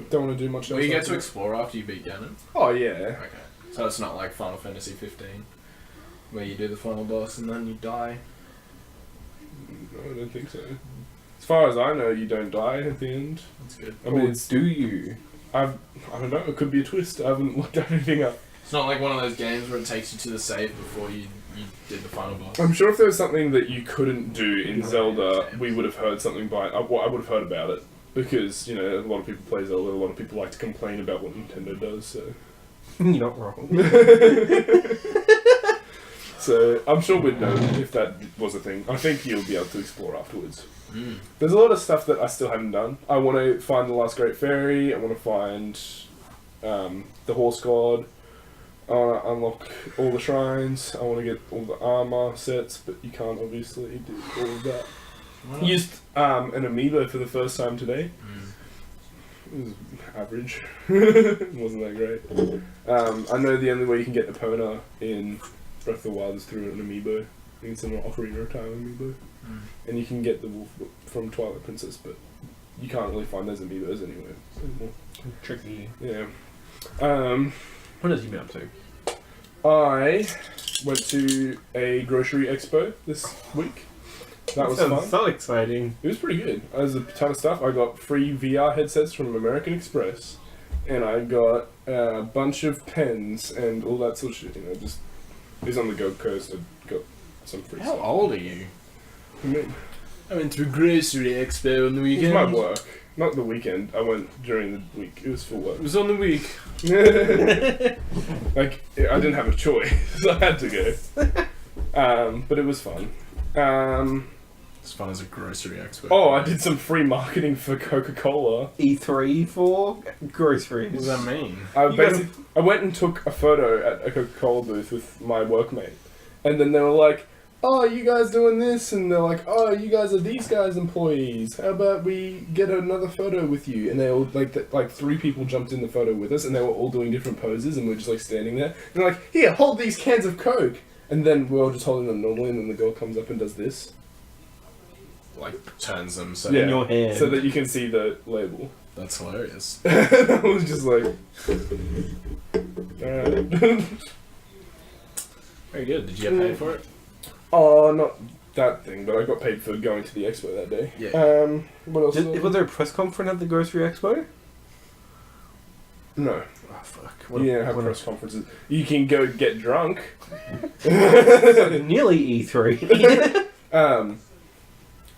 Don't want to do much else. Well, you get after to that. explore after you beat Ganon? Oh yeah. Okay. So it's not like Final Fantasy 15, where you do the final boss and then you die? No, I don't think so. As far as I know, you don't die at the end. That's good. I mean, Or do you? I don't know. It could be a twist. I haven't looked anything up. It's not like one of those games where it takes you to the save before you did the final boss. I'm sure if there was something that you couldn't do in Zelda, we would have heard something by. I would have heard about it because a lot of people play Zelda. A lot of people like to complain about what Nintendo does. So You're not wrong. So I'm sure we'd know if that was a thing. I think you'll be able to explore afterwards. There's a lot of stuff that I still haven't done. I want to find the last Great Fairy. I want to find the Horse God. I want to unlock all the shrines. I want to get all the armor sets, but you can't obviously do all of that. Used an amiibo for the first time today. It was average. It wasn't that great. I know the only way you can get Epona in Breath of the Wild is through an amiibo. I think it's an Ocarina of Time amiibo. And you can get the wolf from Twilight Princess, but you can't really find those amiibos anywhere anymore. Tricky. Yeah. What has you been up to? I went to a grocery expo this week. That was fun. So exciting. It was pretty good. There was a ton of stuff. I got free VR headsets from American Express, and I got a bunch of pens and all that sort of shit. Just it was on the Gold Coast. I got some free How stuff. old are you? I mean, I went to a grocery expo on the it weekend. was my work, not the weekend. I went during the week. It was for work. It was on the week. Like, I didn't have a choice, so I had to go. But it was fun. As fun as a grocery expo. Oh, I did some free marketing for Coca-Cola. E3 for groceries. What does that mean? I went and took a photo at a Coca-Cola booth with my workmate. And then they were like, oh, you guys doing this? And they're like, oh, you guys are these guys' employees. How about we get another photo with you? And they all, like 3 people jumped in the photo with us, and they were all doing different poses, and we're just, standing there. And they're like, here, hold these cans of Coke. And then we're all just holding them normally, and then the girl comes up and does this. Like, turns them so... In your hand. So that you can see the label. That's hilarious. I was just like... Alright. Very good. Did you get paid for it? Oh, not that thing, but I got paid for going to the expo that day. Yeah. What else? Was there a press conference at the grocery expo? No. Oh, fuck. You don't have press conferences. You can go get drunk. Nearly E3.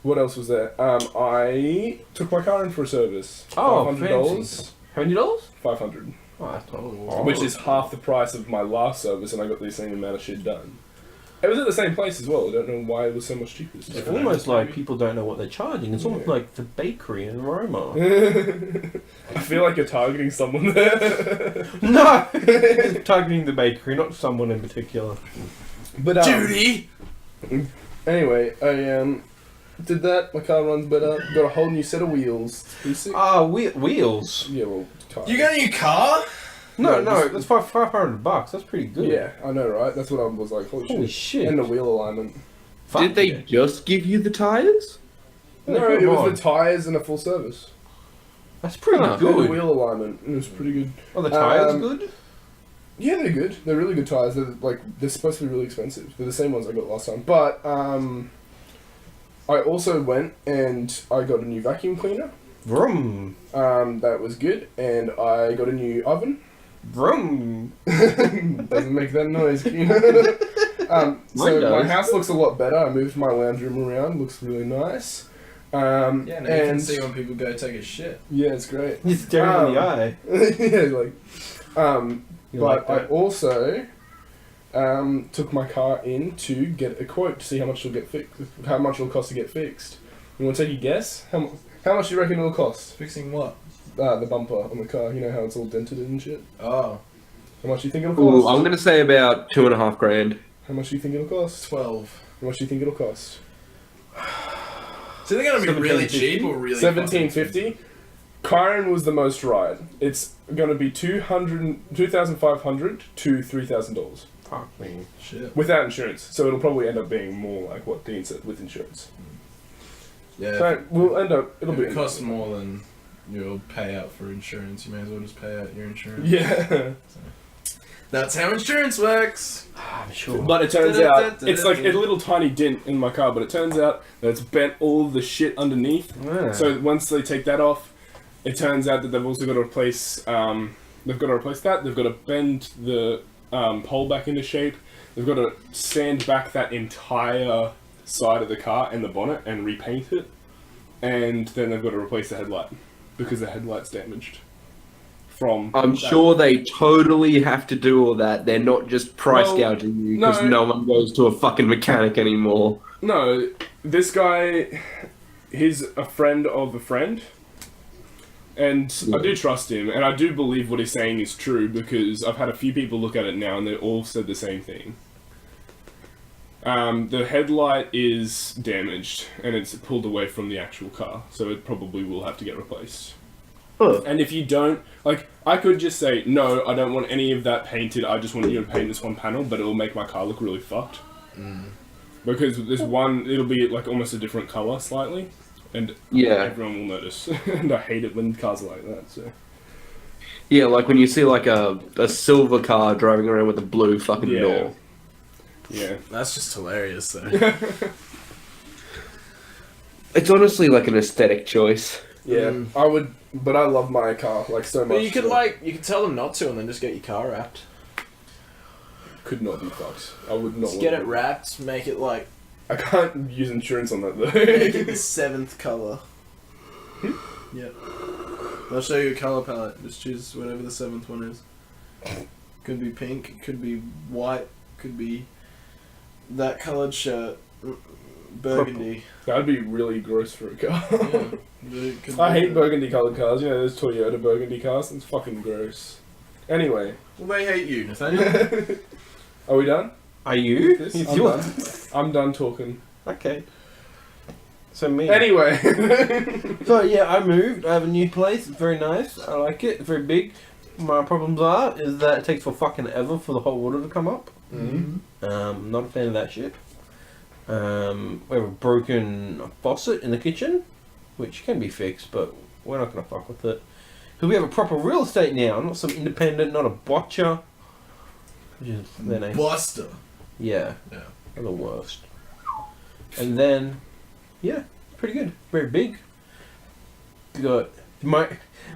What else was there? I took my car in for a service. Oh, $500. How many dollars? $500. Oh, that's Which is half the price of my last service, and I got the same amount of shit done. It was at the same place as well. I don't know why it was so much cheaper. It's almost like people don't know what they're charging. It's almost like the bakery in Roma. I feel like you're targeting someone there. No! It's targeting the bakery, not someone in particular. But Judy! Anyway, I did that. My car runs better. Got a whole new set of wheels. Pretty sick. Wheels? Yeah, well, tires. You got a new car? No, No, that's $500. That's pretty good. Yeah, I know, right? That's what I was like. Holy shit. And the wheel alignment. Fuck Did they yeah. just give you the tires? No, come it was on. the tires and a full service. That's pretty Huh. And the good. wheel alignment. It was pretty good. Are the tires Um, good? Yeah, they're good. They're really good tires. They're supposed to be really expensive. They're the same ones I got last time. But I also went and I got a new vacuum cleaner. Vroom. That was good. And I got a new oven. Vroom. Doesn't make that noise. Mine So does. my house looks a lot better. I moved my lounge room around. Looks really nice. Yeah, now you can and see when people go take a shit. yeah, it's great. You stare in the eye. yeah, You but like I that? also took my car in to get a quote to see how much it'll get fixed. How much it'll cost to get fixed. You want to take a guess? How much do you reckon it'll cost? Fixing what? The bumper on the car. You know how it's all dented and shit. Oh, How much do you think it'll Ooh, cost? I'm gonna say about $2,500. How much do you think it'll cost? 12. How much do you think it'll cost? So they're gonna be really cheap or really $1,750. Kyron was the most right. It's going to be $2,500 to $3,000 Fuck me. Shit. without insurance. So it'll probably end up being more like what Dean said with insurance. Yeah. So we'll end up. It'll If be it costs more than your payout for insurance, you may as well just pay out your insurance. Yeah. That's how insurance works. I'm sure. But it turns out it's like a little tiny dent in my car. But it turns out that it's bent all the shit underneath. Yeah. So once they take that off, it turns out that they've also got to replace. They've got to replace that. They've got to bend the pole back into shape. They've got to sand back that entire side of the car and the bonnet and repaint it. And then they've got to replace the headlight because the headlight's damaged. I'm sure they totally have to do all that. They're not just price gouging you because no one goes to a fucking mechanic anymore. No, this guy, he's a friend of a friend. And I do trust him, and I do believe what he's saying is true, because I've had a few people look at it now, and they all said the same thing. The headlight is damaged, and it's pulled away from the actual car, so it probably will have to get replaced. Huh. And if you don't, like, I could just say, no, I don't want any of that painted, I just want you to paint this one panel, but it'll make my car look really fucked. Because this one, it'll be, like, almost a different colour, slightly. And everyone will notice. And I hate it when cars are like that, so... Yeah, like when you see like a silver car driving around with a blue fucking door. Yeah. That's just hilarious, though. It's honestly like an aesthetic choice. Yeah, I would, but I love my car, like, so much. But you could tell them not to and then just get your car wrapped. Could not be fucked. I would not Just get it wrapped, make it like... I can't use insurance on that, though. Make it the 7th colour. Yep. I'll show you a colour palette. Just choose whatever the 7th one is. Could be pink, could be white, could be that coloured shirt. Burgundy. That'd be really gross for a car. Yeah. I hate burgundy coloured cars. You know those Toyota burgundy cars? It's fucking gross. Anyway. Well, they hate you, Nathaniel. Are we done? Are you? I'm done. I'm done talking. Okay. So me. Anyway. So yeah, I moved. I have a new place. It's very nice. I like it. It's very big. My problems is that it takes for fucking ever for the hot water to come up. Not a fan of that shit. We have a broken faucet in the kitchen, which can be fixed, but we're not gonna fuck with it. Because we have a proper real estate now, not some independent, not a botcher. Which is their name. Buster. Yeah. They're the worst. And then, yeah, pretty good. Very big. We got my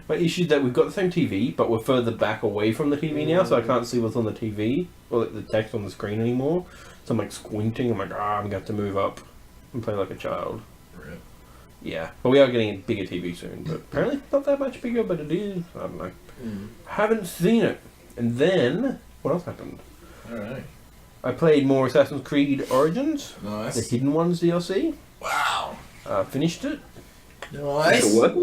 issue that we've got the same TV, but we're further back away from the TV now, so I can't see what's on the TV or like the text on the screen anymore. So I'm like squinting. I'm like, I'm gonna have to move up and play like a child. Right. Yeah, but we are getting a bigger TV soon. But apparently not that much bigger, but it is. I don't know. Haven't seen it. And then what else happened? All right. I played more Assassin's Creed Origins. Nice. The Hidden Ones DLC. Wow. Finished it. Nice. What?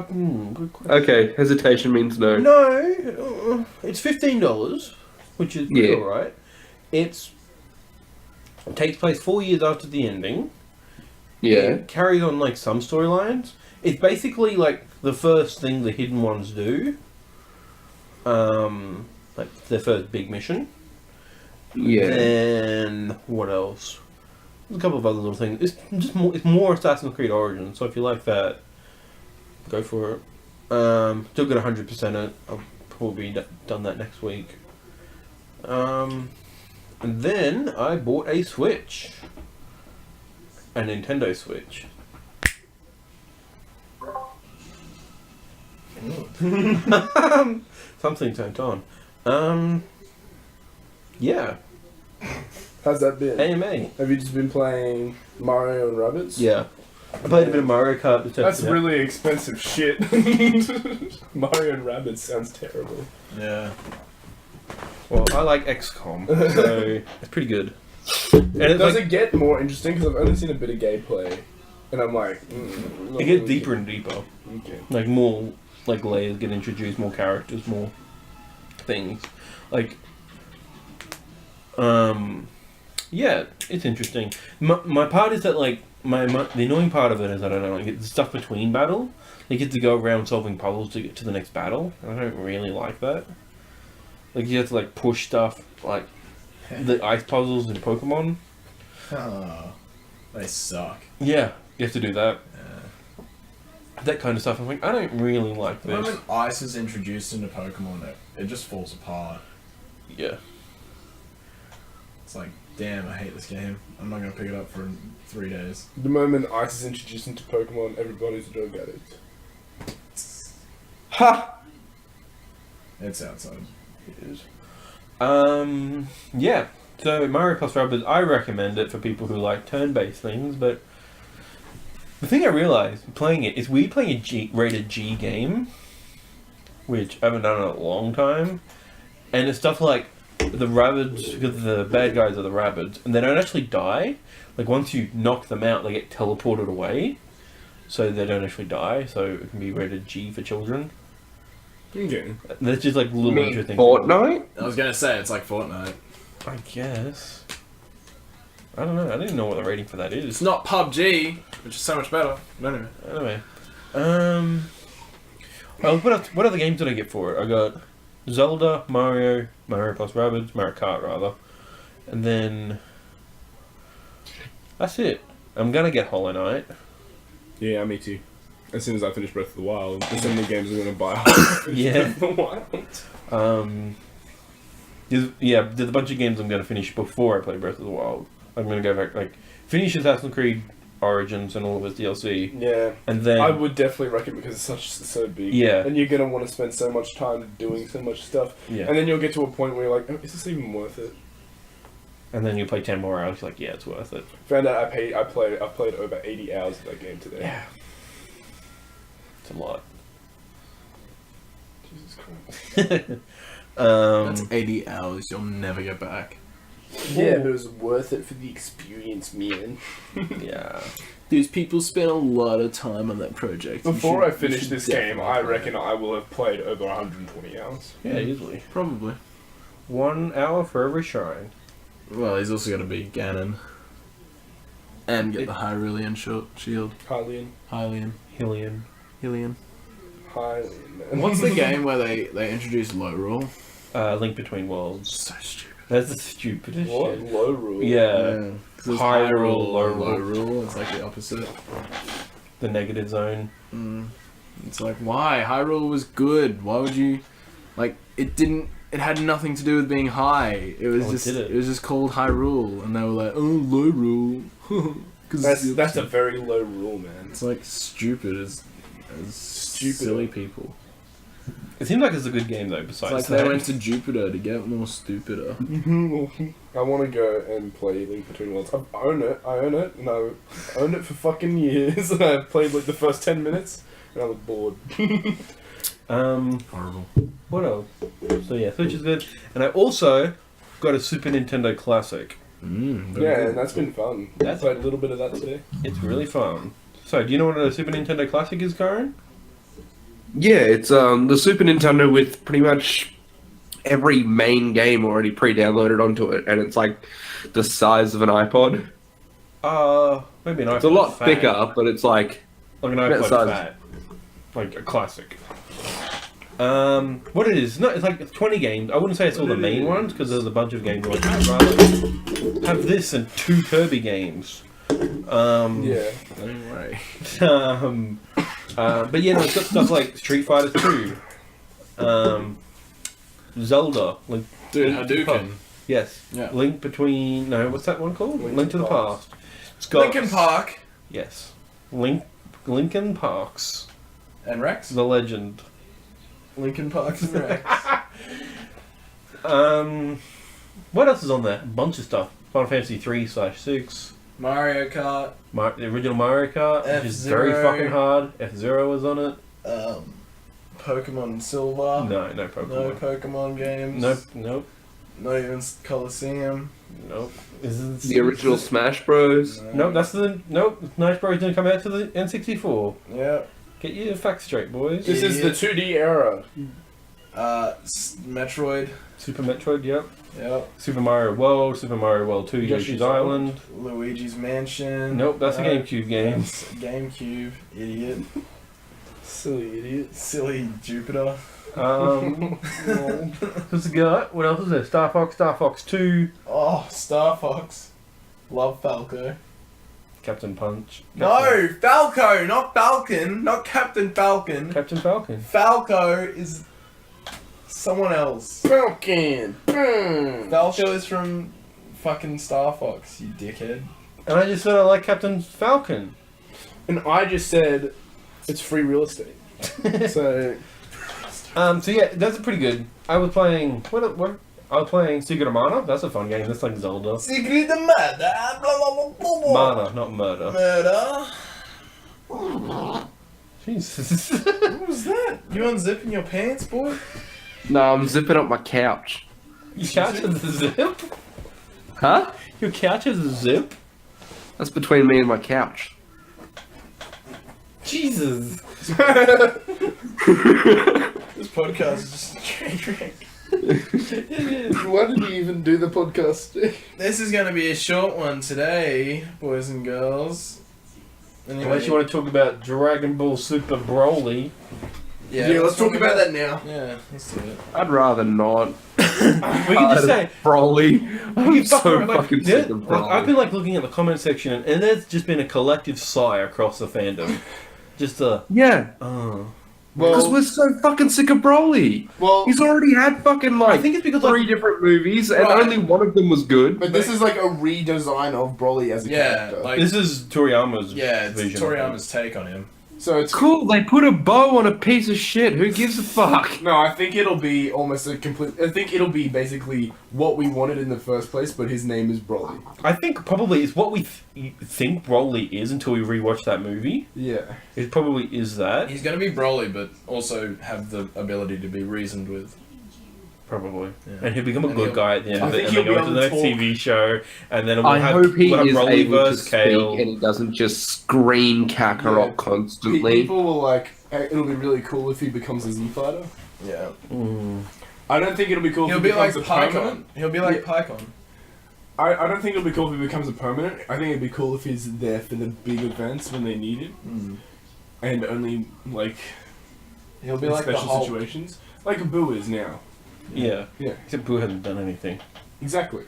Good question. Okay, hesitation means no. No, it's $15, which is pretty alright. It takes place 4 years after the ending. Yeah. It carries on like some storylines. It's basically like the first thing the Hidden Ones do. Like their first big mission. Yeah. And what else? There's a couple of other little things. It's just more. It's more Assassin's Creed Origins. So if you like that, go for it. Still got 100% it. I'll probably be done that next week. And then I bought a Switch. A Nintendo Switch. Something turned on. Yeah. How's that been? AMA. Have you just been playing Mario and Rabbids? Yeah. I played a bit of Mario Kart. That's really expensive shit. Mario and Rabbids sounds terrible. Yeah. Well, I like XCOM, so it's pretty good. And it's Does like, it get more interesting? Because I've only seen a bit of gameplay, and I'm like, it gets deeper and deeper. Okay. Like more, like layers get introduced, more characters, more things. Like, yeah, it's interesting. My part is that like the annoying part of it is I don't know, like the stuff between battle. You get to go around solving puzzles to get to the next battle, and I don't really like that. Like you have to like push stuff like the ice puzzles in Pokemon. Oh, they suck. Yeah, you have to do that. That kind of stuff. I'm like, I don't really like The this. moment ice is introduced into Pokemon, it just falls apart. Yeah. It's like Damn, I hate this game. I'm not gonna pick it up for 3 days. The moment Ice is introduced into Pokemon, everybody's a drug addict. Ha! It's outside. It is. Yeah. So Mario plus Rabbids, I recommend it for people who like turn-based things, but the thing I realized playing it is we playing a rated G game, which I haven't done in a long time, and it's stuff like the Rabbids, because the bad guys are the Rabbids, and they don't actually die. Like once you knock them out, they get teleported away, so they don't actually die. So it can be rated G for children. Okay. That's just like little mean interesting. Fortnite? I was gonna say it's like Fortnite. I guess. I don't know. I don't even know what the rating for that It's is. not PUBG, which is so much better. But anyway. Anyway, well, what other games did I get for it? I got Zelda, Mario plus Rabbids, Mario Kart rather, and then that's it. I'm gonna get Hollow Knight. Yeah, me too. As soon as I finish Breath of the Wild, there's so many games I'm gonna buy. Yeah. Breath of the Wild. There's a bunch of games I'm gonna finish before I play Breath of the Wild. I'm gonna go back, like, finish Assassin's Creed Origins and all of its DLC, Yeah. and then I would definitely recommend because it's so big. Yeah. And you're gonna want to spend so much time doing so much stuff. yeah, And then you'll get to a point where you're like, oh, is this even worth it? and then you play 10 more hours. You're like, yeah, it's worth it. Found out I've played over 80 hours of that game today. Yeah, it's a lot. Jesus Christ. That's 80 hours you'll never get back. Yeah, but it was worth it for the experience, man. Yeah. These people spent a lot of time on that project. Before I finish this game, I reckon I will have played over 120 hours. Yeah, easily. Probably. 1 hour for every shrine. Well, he's also got to beat Ganon. And get the Hyrulean shield. Hylian. Hylian. Hillian. Hylian. Hylian, man. What's the game where they introduced low roll? Link Between Worlds. So stupid. That's the stupidest What? shit. Low rule? Yeah. 'Cause it's High high roll, low low roll. roll. It's like the opposite. The negative zone. It's like, why? High roll was good. Why would you... Like, it didn't... It had nothing to do with being high. It was just... did it? It was just called high rule. And they were like, oh, low rule. That's a very low rule, man. It's like stupid as silly people. It seems like it's a good game though, It's besides like that. they went to Jupiter to get more stupider. I want to go and play Link Between Worlds. I own it, and I owned it for fucking years, and I played like the first 10 minutes, and I was bored. Horrible. What else? So yeah, Switch is good. And I also got a Super Nintendo Classic. Yeah, and that's been fun. I played a little bit of that today. It's really fun. So, do you know what a Super Nintendo Classic is, Kyron? Yeah, it's the Super Nintendo with pretty much every main game already pre-downloaded onto it, and it's like the size of an iPod. Maybe an iPod. It's a lot fat. thicker, but it's like Like an that iPod size. fat. Like a classic. What it is? No, it's like 20 games. I wouldn't say it's all the main ones because there's a bunch of games. Like, I'd rather have this and 2 Kirby games. Yeah. Anyway. But yeah, no, it's got stuff like Street Fighter 2, Zelda, like Dude, Link to the Hadouken. Past. Yes. Yeah. Link between what's that one called? Link to the Past. It's got Linkin Park. Yes. Linkin Parks. And Rex? The Legend. Linkin Park and Rex. What else is on there? A bunch of stuff. Final Fantasy 3/6. Mario Kart. The original Mario Kart, which is very F-Zero. fucking hard. F-Zero was on it. Pokemon Silver. No Pokemon. No Pokemon games. Nope. Not even Coliseum. Nope. the original Smash Bros. Nope, Smash Bros. Didn't come out to the N64. Yeah. Get your facts straight, boys. This is the 2D era. Metroid. Super Metroid, yep. Yep. Super Mario World, Super Mario World 2, Yoshi's Island. Luigi's Mansion. Nope, that's a GameCube game. GameCube. Idiot. Silly idiot. Silly Jupiter. What's it got? What else is there? Star Fox 2, Oh, Star Fox. Love Falco. Captain Punch. No, Falco, not Falcon, not Captain Falcon. Captain Falcon. Falco is someone else. Falcon. Falco is from fucking Star Fox, you dickhead. And I just said I like Captain Falcon. And I just said it's free real estate. So yeah, that's pretty good. I was playing what? I was playing Secret of Mana. That's a fun game. That's like Zelda. Secret of Murder, blah, blah, blah, blah. Mana, not murder. Murder. Jesus. What was that? You unzipping your pants, boy? No, I'm zipping up my couch. Your couch has a zip. Huh? Your couch has a zip. That's between me and my couch. Jesus. This podcast is just a train wreck. why did you even do the podcast? This is going to be a short one today, boys and girls. Anyway, Unless you want to talk about Dragon Ball Super Broly. yeah, let's talk about that now. Yeah, let's do it. I'd rather not. We can just say Broly. I'm fuck so around, like, fucking there- sick of like, Broly. I've been like looking at the comment section, and there's just been a collective sigh across the fandom. Just Yeah, because we're so fucking sick of Broly. Well, He's already had fucking I like think it's because 3 different movies, and Right. only one of them was good. but this is like a redesign of Broly as a character. Like, this is Toriyama's yeah, it's vision. Toriyama's take on him. So it's Cool, they put a bow on a piece of shit. Who gives a fuck? No, I think it'll be almost a complete. I think it'll be basically what we wanted in the first place, but his name is Broly. I think probably it's what we think Broly is until we rewatch that movie. Yeah. It probably is that. He's going to be Broly, but also have the ability to be reasoned with. Probably. Yeah. And he'll become a And good he'll- guy at the end I of it, think and he'll then go be into able the to next talk. TV show, and then we'll I have, hope he we'll have is Broly able to versus speak Kale. and he doesn't just scream Kakarot Yeah. constantly. People will like. It'll be really cool if he becomes a Z fighter. Yeah. I don't think it'll be cool. He'll if be he like becomes a permanent. Pycon. He'll be like Pycon. I don't think it'll be cool if he becomes a permanent. I think it'd be cool if he's there for the big events when they need him, and only like He'll be in like the special Hulk. situations, like a Boo is now. Yeah. Yeah. Except Boo hasn't done anything. Exactly.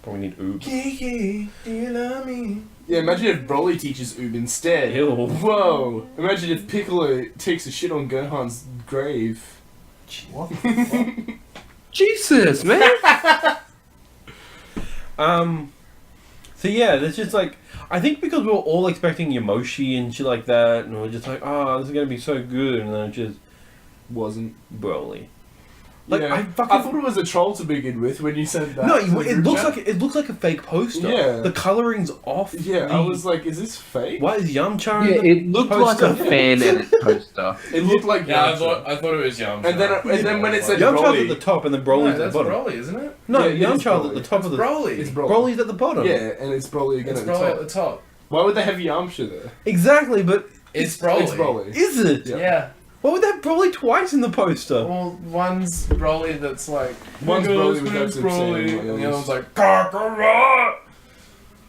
Probably need Oob. Kiki, do you love me? Yeah, imagine if Broly teaches Oob instead. Ew. Whoa! Imagine if Piccolo takes a shit on Gohan's grave. What the fuck? Jesus, man! So yeah, there's just like, I think because we were all expecting Yamoshi and shit like that, and we were just like, oh, this is gonna be so good, and then it just Wasn't. Broly. Like, Yeah. I I fucking thought it was a troll to begin with when you said that. no, to the it group looks chat. like it looks like a fake poster. Yeah. The coloring's off. Yeah, I was like, is this fake? Why is Yamcha? Yeah, in the it looked like a poster? fan edit poster. It looked like Yeah, Yamcha. I thought it was Yamcha. And then when it said Yamcha's Broly, at the top, and then Broly's no, at the that's bottom. Broly, isn't it? No, Yeah, it is Yamcha's at Broly. the top of the. Broly. it's Broly. Broly's at the bottom. Yeah, and it's Broly again It's at the Broly top. at the top. Why would they have Yamcha there? Exactly, but It's Broly. It's Broly. is it? Yeah. Yeah. Why would they have Broly twice in the poster? Well, one's Broly that's like, One's Broly without who's saying Broly, what and the else. other one's like, Kakarot!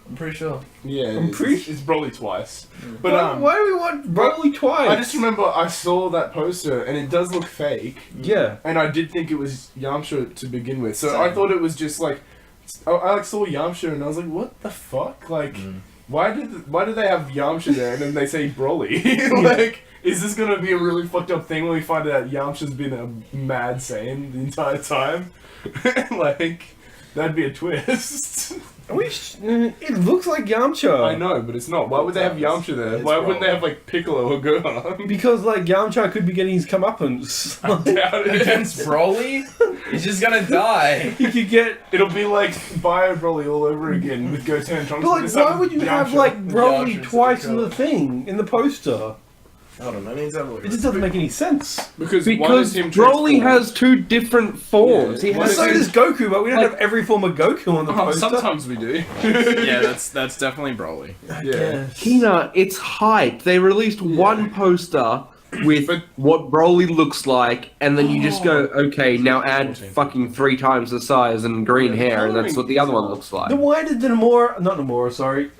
I'm pretty sure. Yeah, I'm pretty- it's Broly twice. But Why do we want Broly twice? I just remember I saw that poster and it does look fake. Yeah. And I did think it was Yamcha to begin with, so Same. I thought it was just like I like saw Yamcha and I was like, what the fuck? Like, why did they have Yamcha there and then they say Broly? Like, is this gonna be a really fucked up thing when we find out Yamcha's been a mad Saiyan the entire time? Like, that'd be a twist. It looks like Yamcha. I know, but it's not. Why would they have Yamcha there? It's Why wouldn't they Broly. have like Piccolo or Gohan? Because like Yamcha could be getting his comeuppance. Doubt it. Against Broly? He's just gonna die. He could get. It'll be like Bio Broly all over again with Goten and Trunks. But like, This why time would you have Yamcha. like Broly Yamcha's twice the in the color. thing in the poster? Hold on, I need to have a look. It just doesn't make any sense. Because one Because is him Broly transformed. has 2 different forms. Yeah. He What And has is so does Goku, but we don't like- have every form of Goku on the Oh, poster. sometimes we do. Yeah, that's definitely Broly. Yeah. Keena, it's hype. They released one poster with But- what Broly looks like, and then you just go, okay, now add fucking 3 times the size and green hair, and that's what the other one looks like. Then why did not Nomura, sorry.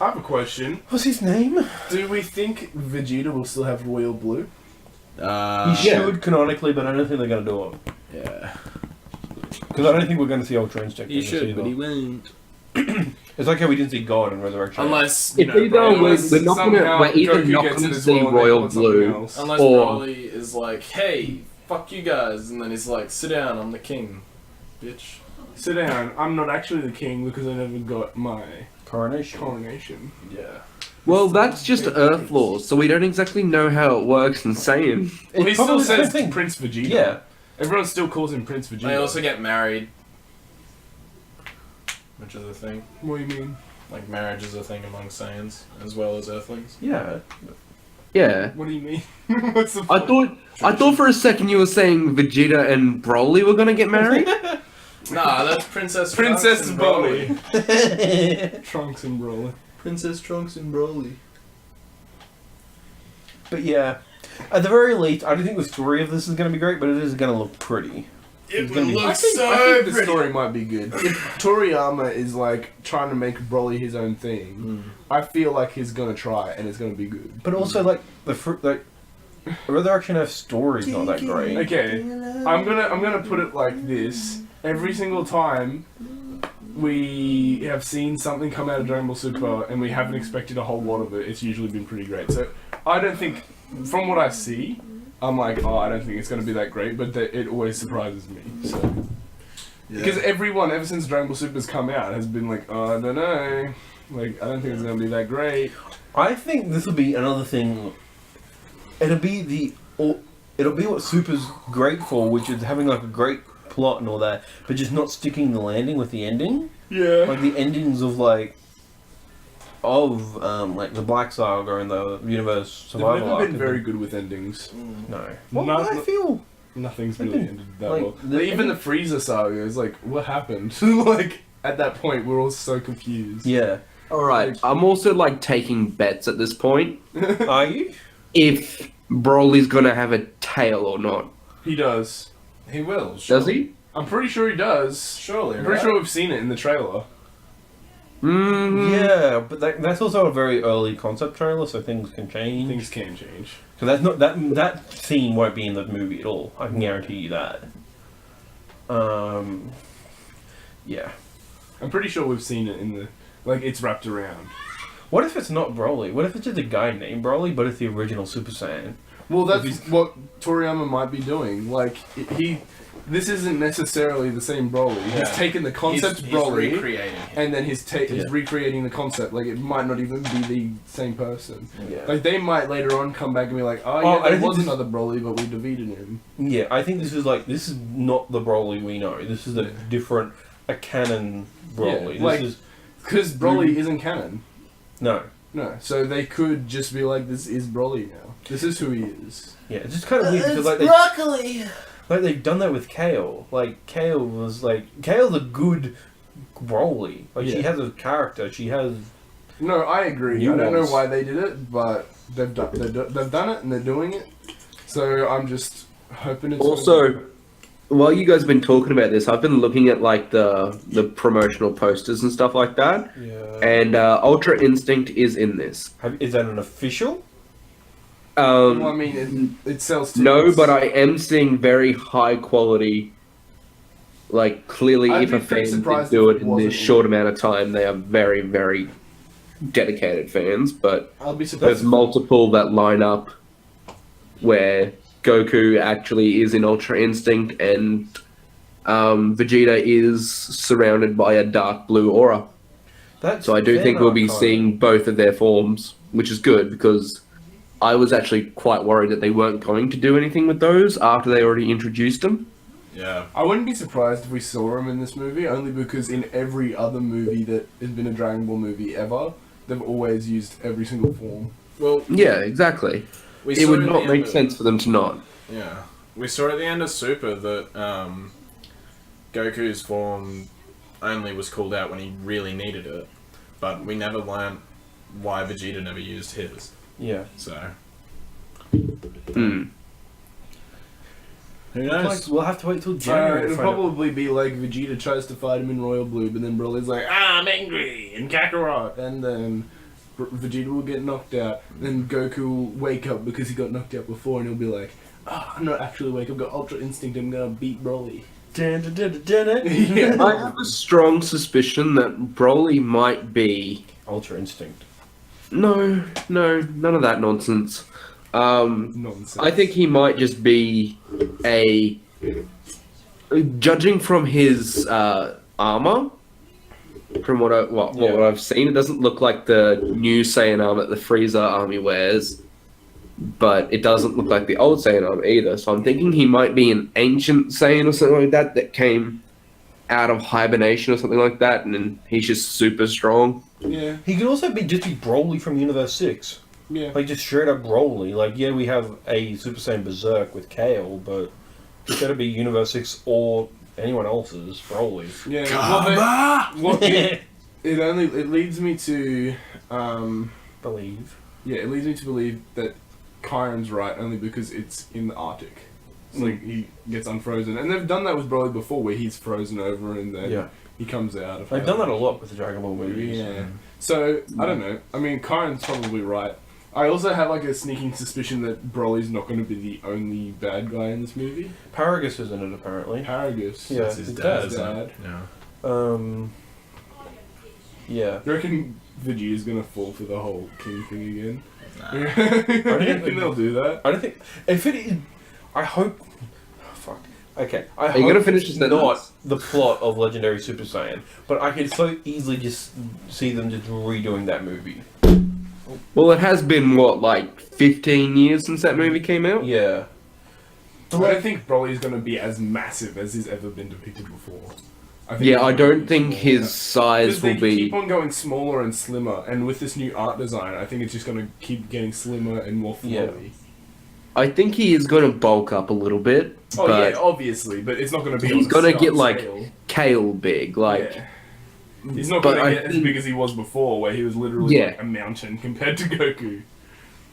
I have a question. What's his name? Do we think Vegeta will still have royal blue? He Yeah. should canonically, but I don't think they're going to do it. Yeah. Because I don't think we're going to see Ultra Instinct. in this either. won't. It's like how we didn't see God in Resurrection. Unless, If either Broly- we're not gonna, Somehow we're either Goku not gets going it to as see well and they royal call it something blue, else. Unless or- Broly is like, hey, fuck you guys, and then he's like, sit down, I'm the king, bitch. sit down. I'm not actually the king because I never got my Coronation. Yeah. Well, that's just Earth laws, so we don't exactly know how it works in Saiyan. Well, he It's still probably the says same thing. Prince Vegeta. Yeah. Everyone still calls him Prince Vegeta. They also get married, which is a thing. What do you mean? Like marriage is a thing among Saiyans as well as Earthlings. Yeah. Yeah. What do you mean? What's the I thought for a second you were saying Vegeta and Broly were gonna get married. Nah, that's Princess Princess and Broly. Trunks and Broly. Princess Trunks and Broly. But yeah, at the very least, I don't think the story of this is going to be great, but it is going to look pretty. It will look I think the story might be good. If Toriyama is like trying to make Broly his own thing, I feel like he's gonna try and it's gonna be good. But also, like the Resurrection F story's not that great. Okay, I'm gonna put it like this: every single time we have seen something come out of Dragon Ball Super and we haven't expected a whole lot of it, it's usually been pretty great. So I don't think, from what I see, I'm like, oh, I don't think it's going to be that great, but it always surprises me. So. Because everyone, ever since Dragon Ball Super's come out, has been like, oh, I don't know. Like, I don't think it's going to be that great. I think this will be another thing. It'll be what Super's great for, which is having like a great plot and all that, but just not sticking the landing with the ending. Yeah. Like the endings of like the Black Saga and the Universe Survival They've never arc. been very good with endings. No. Not- Well, I feel Nothing's They've really been, ended that like, well. the Even ending- the Frieza saga is like, what happened? Like, at that point, we're all so confused. yeah. Alright, I'm also like taking bets at this point. Are you? If Broly's gonna have a tail or not. He does. He will. Does he? I'm pretty sure he does. Surely, I'm pretty sure we've seen it in the trailer. Mm-hmm. Yeah, but that's also a very early concept trailer, so things can change. Things can change. So that's not that scene won't be in the movie at all. I can guarantee you that. Yeah. I'm pretty sure we've seen it in the... Like, it's wrapped around. What if it's not Broly? What if it's just a guy named Broly, but it's the original Super Saiyan? Well, that's what Toriyama might be doing. Like, this isn't necessarily the same Broly. He's Yeah. taken the concept he's Broly, recreating him. and then he's recreating the concept. Like, it might not even be the same person. Yeah. Like, they might later on come back and be like, oh, Oh, yeah, I there don't think was this- another Broly, but we defeated him. Yeah, I think this is not the Broly we know. This is a canon Broly. Yeah, like- this is Because Broly isn't canon. no. No, so they could just be like, this is Broly now. This is who he is. Yeah, it's just kind of weird because they've done that with Kale. Like Kale's a good Broly. Like she Yeah. has a character. She has No, I agree. I don't know Nuance. why they did it, but they've done it and they're doing it. So I'm just hoping it's Also, while you guys have been talking about this, I've been looking at like the promotional posters and stuff like that, yeah. and Ultra Instinct is in this. Is that an official? Well, I mean, it sells tickets. No, but I am seeing very high quality. Like clearly, I'd if be a pretty fan did surprised do if it it in wasn't this in short amount of time, they are very, very dedicated fans. But I'll be there's surprised. multiple that line up where Goku actually is in Ultra Instinct and Vegeta is surrounded by a dark blue aura. So I do think we'll be seeing both of their forms, which is good because I was actually quite worried that they weren't going to do anything with those after they already introduced them. Yeah. I wouldn't be surprised if we saw him in this movie, only because in every other movie that has been a Dragon Ball movie ever, they've always used every single form. Well, Yeah, exactly. we It saw would at the not end make of- sense for them to not. Yeah. We saw at the end of Super that Goku's form only was called out when he really needed it, but we never learned why Vegeta never used his. Yeah. So, Hmm. who knows? We'll have to wait till January. It'll to find out. probably be like Vegeta tries to fight him in Royal Blue, but then Broly's like, I'm angry, and Kakarot, and then Vegeta will get knocked out, then Goku will wake up because he got knocked out before, and he'll be like, oh, I'm not actually awake, I've got Ultra Instinct, I'm gonna beat Broly. Yeah. I have a strong suspicion that Broly might be... Ultra Instinct. No, none of that nonsense. Nonsense. I think he might just be a... Judging from his armor. From what I've seen, it doesn't look like the new Saiyan armor that the Frieza army wears, but it doesn't look like the old Saiyan armor either. So I'm thinking he might be an ancient Saiyan or something like that that came out of hibernation or something like that, and then he's just super strong. Yeah. He could also be just be Broly from Universe 6. Yeah. Like, just straight up Broly. Like, yeah, we have a Super Saiyan Berserk with Kale, but it's gotta be Universe 6 or anyone else's Broly. Yeah. It leads me to Believe. Yeah, it leads me to believe that Kyron's right only because it's in the Arctic. It's like he gets unfrozen, and they've done that with Broly before, where he's frozen over and then he comes out. They've done that a lot with the Dragon Ball movies. Yeah. So I don't know. I mean, Kyron's probably right. I also have like a sneaking suspicion that Broly's not going to be the only bad guy in this movie. Paragus is in it apparently. Paragus. Yeah, That's his dad's dad. dad. Yeah. Do you reckon Vegeta's going to fall for the whole king thing again? Nah. Do you reckon they'll do that? I don't think if it is. I hope. Oh, fuck. Okay. I you hope gonna finish it's this not sentence? the plot of Legendary Super Saiyan, but I can so easily just see them just redoing that movie. Well, it has been, what, like 15 years since that movie came out? Yeah. I don't think Broly's going to be as massive as he's ever been depicted before. I don't think his size will They be... keep on going smaller and slimmer, and with this new art design, I think it's just going to keep getting slimmer and more flowy. I think he is going to bulk up a little bit. Oh but yeah, obviously, but it's not going to be. he's going to get, like, Kale big, like... Yeah. He's not But going to I get as think- big as he was before, where he was literally Yeah. like a mountain compared to Goku.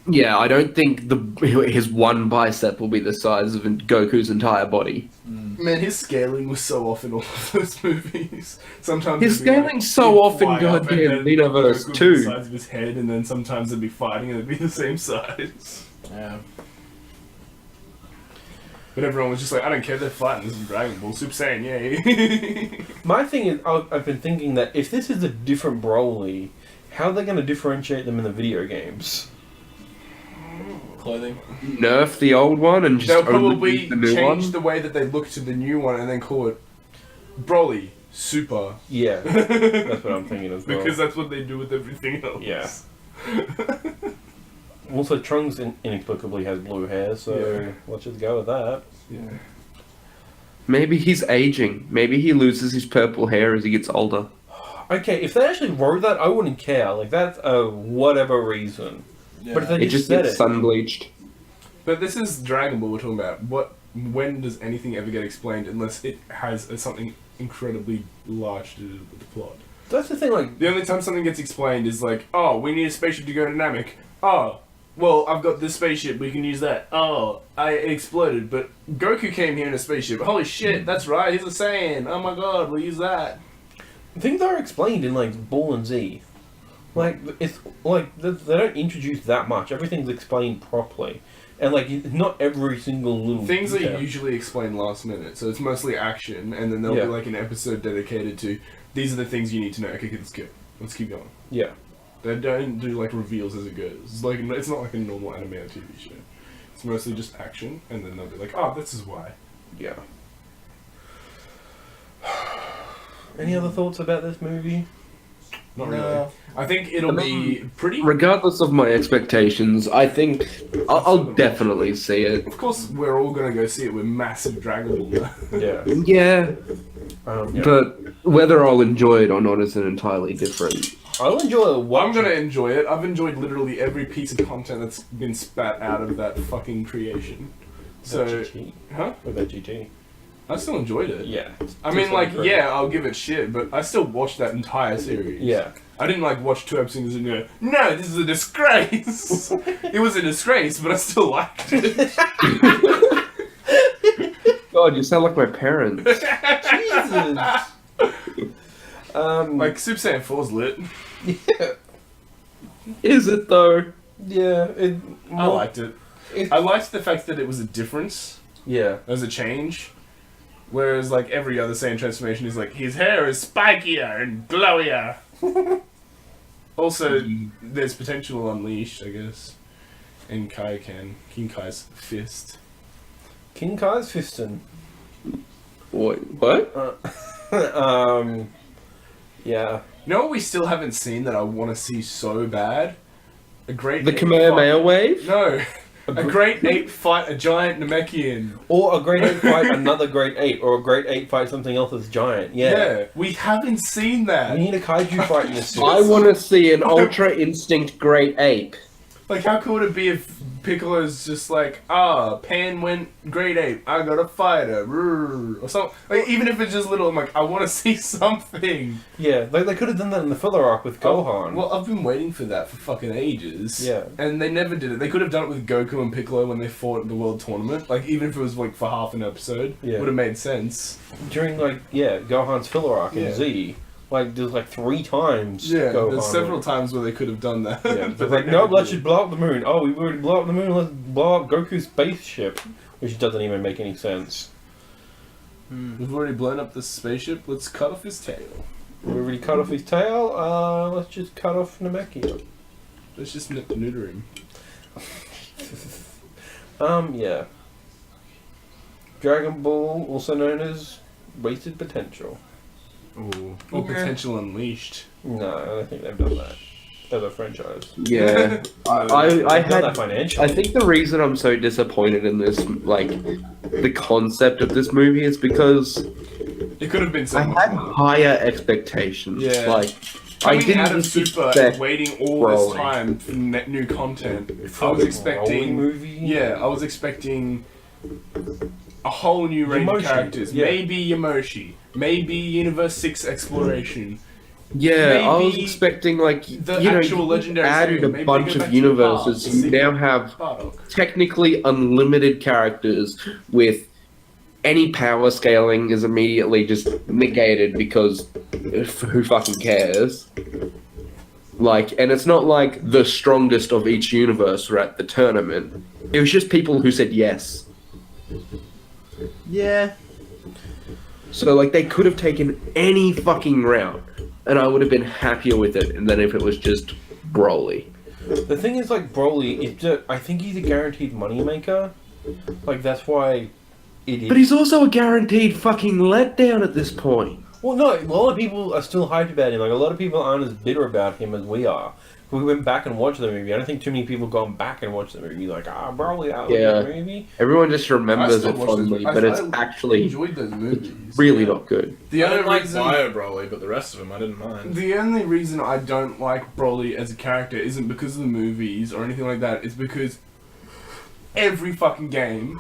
Yeah, I don't think his one bicep will be the size of Goku's entire body. Man, his scaling was so off in all of those movies. Sometimes His it'd be, like, scaling's so he'd off in fly up and goddamn then Xenoverse Goku would be 2. the size of his head, and then sometimes they'd be fighting and it'd be the same size. Yeah. But everyone was just like, I don't care, they're fighting, this is Dragon Ball, Super Saiyan, yay. My thing is, I've been thinking that if this is a different Broly, how are they going to differentiate them in the video games? Clothing. Nerf the old one and just They'll only probably use the new change one? the way that they look to the new one and then call it Broly Super. Yeah, that's what I'm thinking as well. Because that's what they do with everything else. Yeah. Also, Trunks inexplicably has blue hair, so let's just go with that. Yeah. Maybe he's aging. Maybe he loses his purple hair as he gets older. Okay, if they actually wrote that, I wouldn't care. Like, that's whatever reason. Yeah. But if they It just said gets it, sun bleached. But this is Dragon Ball we're talking about. When does anything ever get explained unless it has something incredibly large to do with the plot? that's the thing. Like, The only time something gets explained is like, oh, we need a spaceship to go to Namek. Oh, well, I've got this spaceship, we can use that. Oh, it exploded, but Goku came here in a spaceship. Holy shit, that's right, he's a Saiyan. Oh my god, we'll use that. things are explained in like Ball and Z. Like, it's like they don't introduce that much. Everything's explained properly, and like not every single little Things detail. are usually explained last minute, so it's mostly action, and then there'll Yeah. be like an episode dedicated to these are the things you need to know. Okay, let's keep going. Yeah. They don't do like reveals as it goes. It's not like a normal animated TV show. It's mostly just action, and then they'll be like, oh, this is why. Yeah. Any other thoughts about this movie? Not No. really. I think it'll be pretty. Regardless of my expectations, I think I'll definitely see it. Of course, we're all gonna go see it. We're massive Dragon Ball. Yeah. Yeah, Yeah. but whether I'll enjoy it or not is an entirely different. I'll enjoy it. I'm gonna enjoy it. I've enjoyed literally every piece of content that's been spat out of that fucking creation. So, GT. huh? What about GT? I still enjoyed it. Yeah. I mean, like, yeah, I'll give it shit, but I still watched that entire series. Yeah. I didn't, like, watch 2 episodes and go, no, this is a disgrace! It was a disgrace, but I still liked it. God, you sound like my parents. Jesus. Like, Super Saiyan 4's lit. Yeah. Is it though? Yeah. I liked it. I liked the fact that it was a difference. Yeah. As a change. Whereas, like, every other Saiyan transformation is like, his hair is spikier and glowier. Also, there's potential unleashed, I guess. In King Kai's fist. King Kai's fisting. What? Yeah. You know what we still haven't seen that I want to see so bad? A great The ape Kamehameha wave? No. A great ape fight a giant Namekian. Or a great ape fight another great ape, or a great ape fight something else that's giant. Yeah. We haven't seen that. We need a kaiju fight in this suit. I want to see an Ultra Instinct Great Ape. Like, how cool would it be if Piccolo's just like, Pan went great ape, I got a fighter, or something. Like, even if it's just little, I'm like, I want to see something. Yeah, like they could have done that in the filler arc with Gohan. Well, I've been waiting for that for fucking ages. Yeah. And they never did it. They could have done it with Goku and Piccolo when they fought at the World Tournament. Like, even if it was like for half an episode, Yeah. would have made sense. During Gohan's filler arc in Z, there's 3 times. Yeah, Gohan there's several times where they could have done that. Yeah, but but they like, never nope, let's did. just blow up the moon. Oh, we've already blown up the moon, let's blow up Goku's spaceship. Which doesn't even make any sense. We've already blown up the spaceship, let's cut off his tail. We already cut off his tail, let's just cut off Namekian. Let's just neuter him. Yeah. Dragon Ball, also known as Wasted Potential. Ooh. Or Potential Unleashed. No, I don't think they've done that. As a franchise. Yeah. I They've done had... that financially. I think the reason I'm so disappointed in this, the concept of this movie is because It could have been I so much had more. higher expectations. Yeah. I Coming didn't out of Super and expect waiting all this Broly. time for new content, I For was a Broly expecting... movie. Yeah, I was expecting a whole new range of Yamoshi, characters. yeah. Maybe Yamoshi. Maybe Universe 6 exploration. Yeah, I was Maybe expecting the you actual legendary added saga. a Maybe bunch they go of back to universes. the You past, now have Bardock. technically unlimited characters with any power scaling is immediately just negated because who fucking cares? And it's not like the strongest of each universe were at the tournament. It was just people who said yes. Yeah. So they could have taken any fucking route, and I would have been happier with it than if it was just Broly. The thing is, Broly, I think he's a guaranteed moneymaker. That's why it is. But he's also a guaranteed fucking letdown at this point. Well, no, a lot of people are still hyped about him. A lot of people aren't as bitter about him as we are. We went back and watched the movie. I don't think too many people gone back and watched the movie. Broly, that was a good movie. Everyone just I remembers still it watch those fondly, movies. but it's I actually enjoyed those movies. really not good. The I only don't like reason, Bio Broly, but the rest of them I didn't mind. the only reason I don't like Broly as a character isn't because of the movies or anything like that. It's because every fucking game,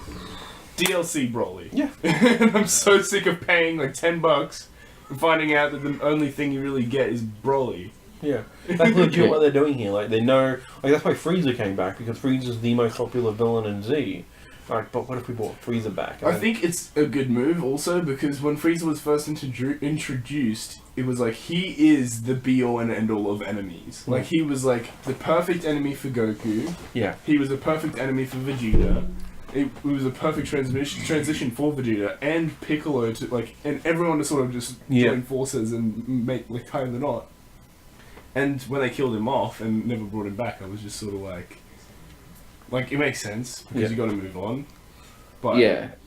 DLC Broly. Yeah. And I'm so sick of paying $10 and finding out that the only thing you really get is Broly. Yeah. That's legit what they're doing here. They know... that's why Frieza came back, because Frieza's the most popular villain in Z. But what if we brought Frieza back? I think it's a good move also because when Frieza was first introduced, it was he is the be-all and end-all of enemies. He was the perfect enemy for Goku. Yeah. He was a perfect enemy for Vegeta. It was a perfect transition for Vegeta and Piccolo to and everyone to sort of just join forces and make tie the knot. And when they killed him off and never brought him back, I was just sort of it makes sense because you got to move on. But it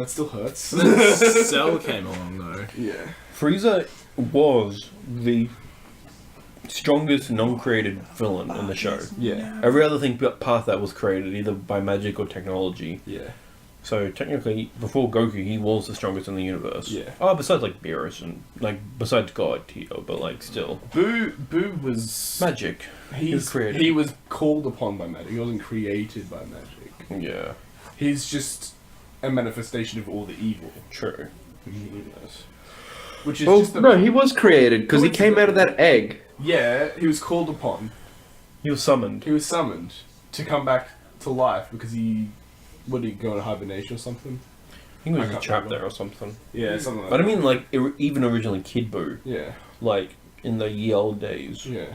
still hurts. Then Cell came along though. Yeah. Frieza was the strongest non-created villain in the show. Yeah. Every other thing past that was created either by magic or technology. Yeah. So technically, before Goku, he was the strongest in the universe. Yeah. Oh, besides Beerus and besides God, Tio, but still. Boo was Magic. He was created. He was called upon by magic. He wasn't created by magic. Yeah. He's just a manifestation of all the evil True. in the universe. Which is Well, just no, he was created because he came out of that egg. Yeah, he was called upon. He was summoned. He was summoned to come back to life because he... Would he go into hibernation or something? I think he was I can't trapped remember. there or something. Yeah, something like But I that. mean, even originally Kid Buu, Yeah. in the ye old days. Yeah.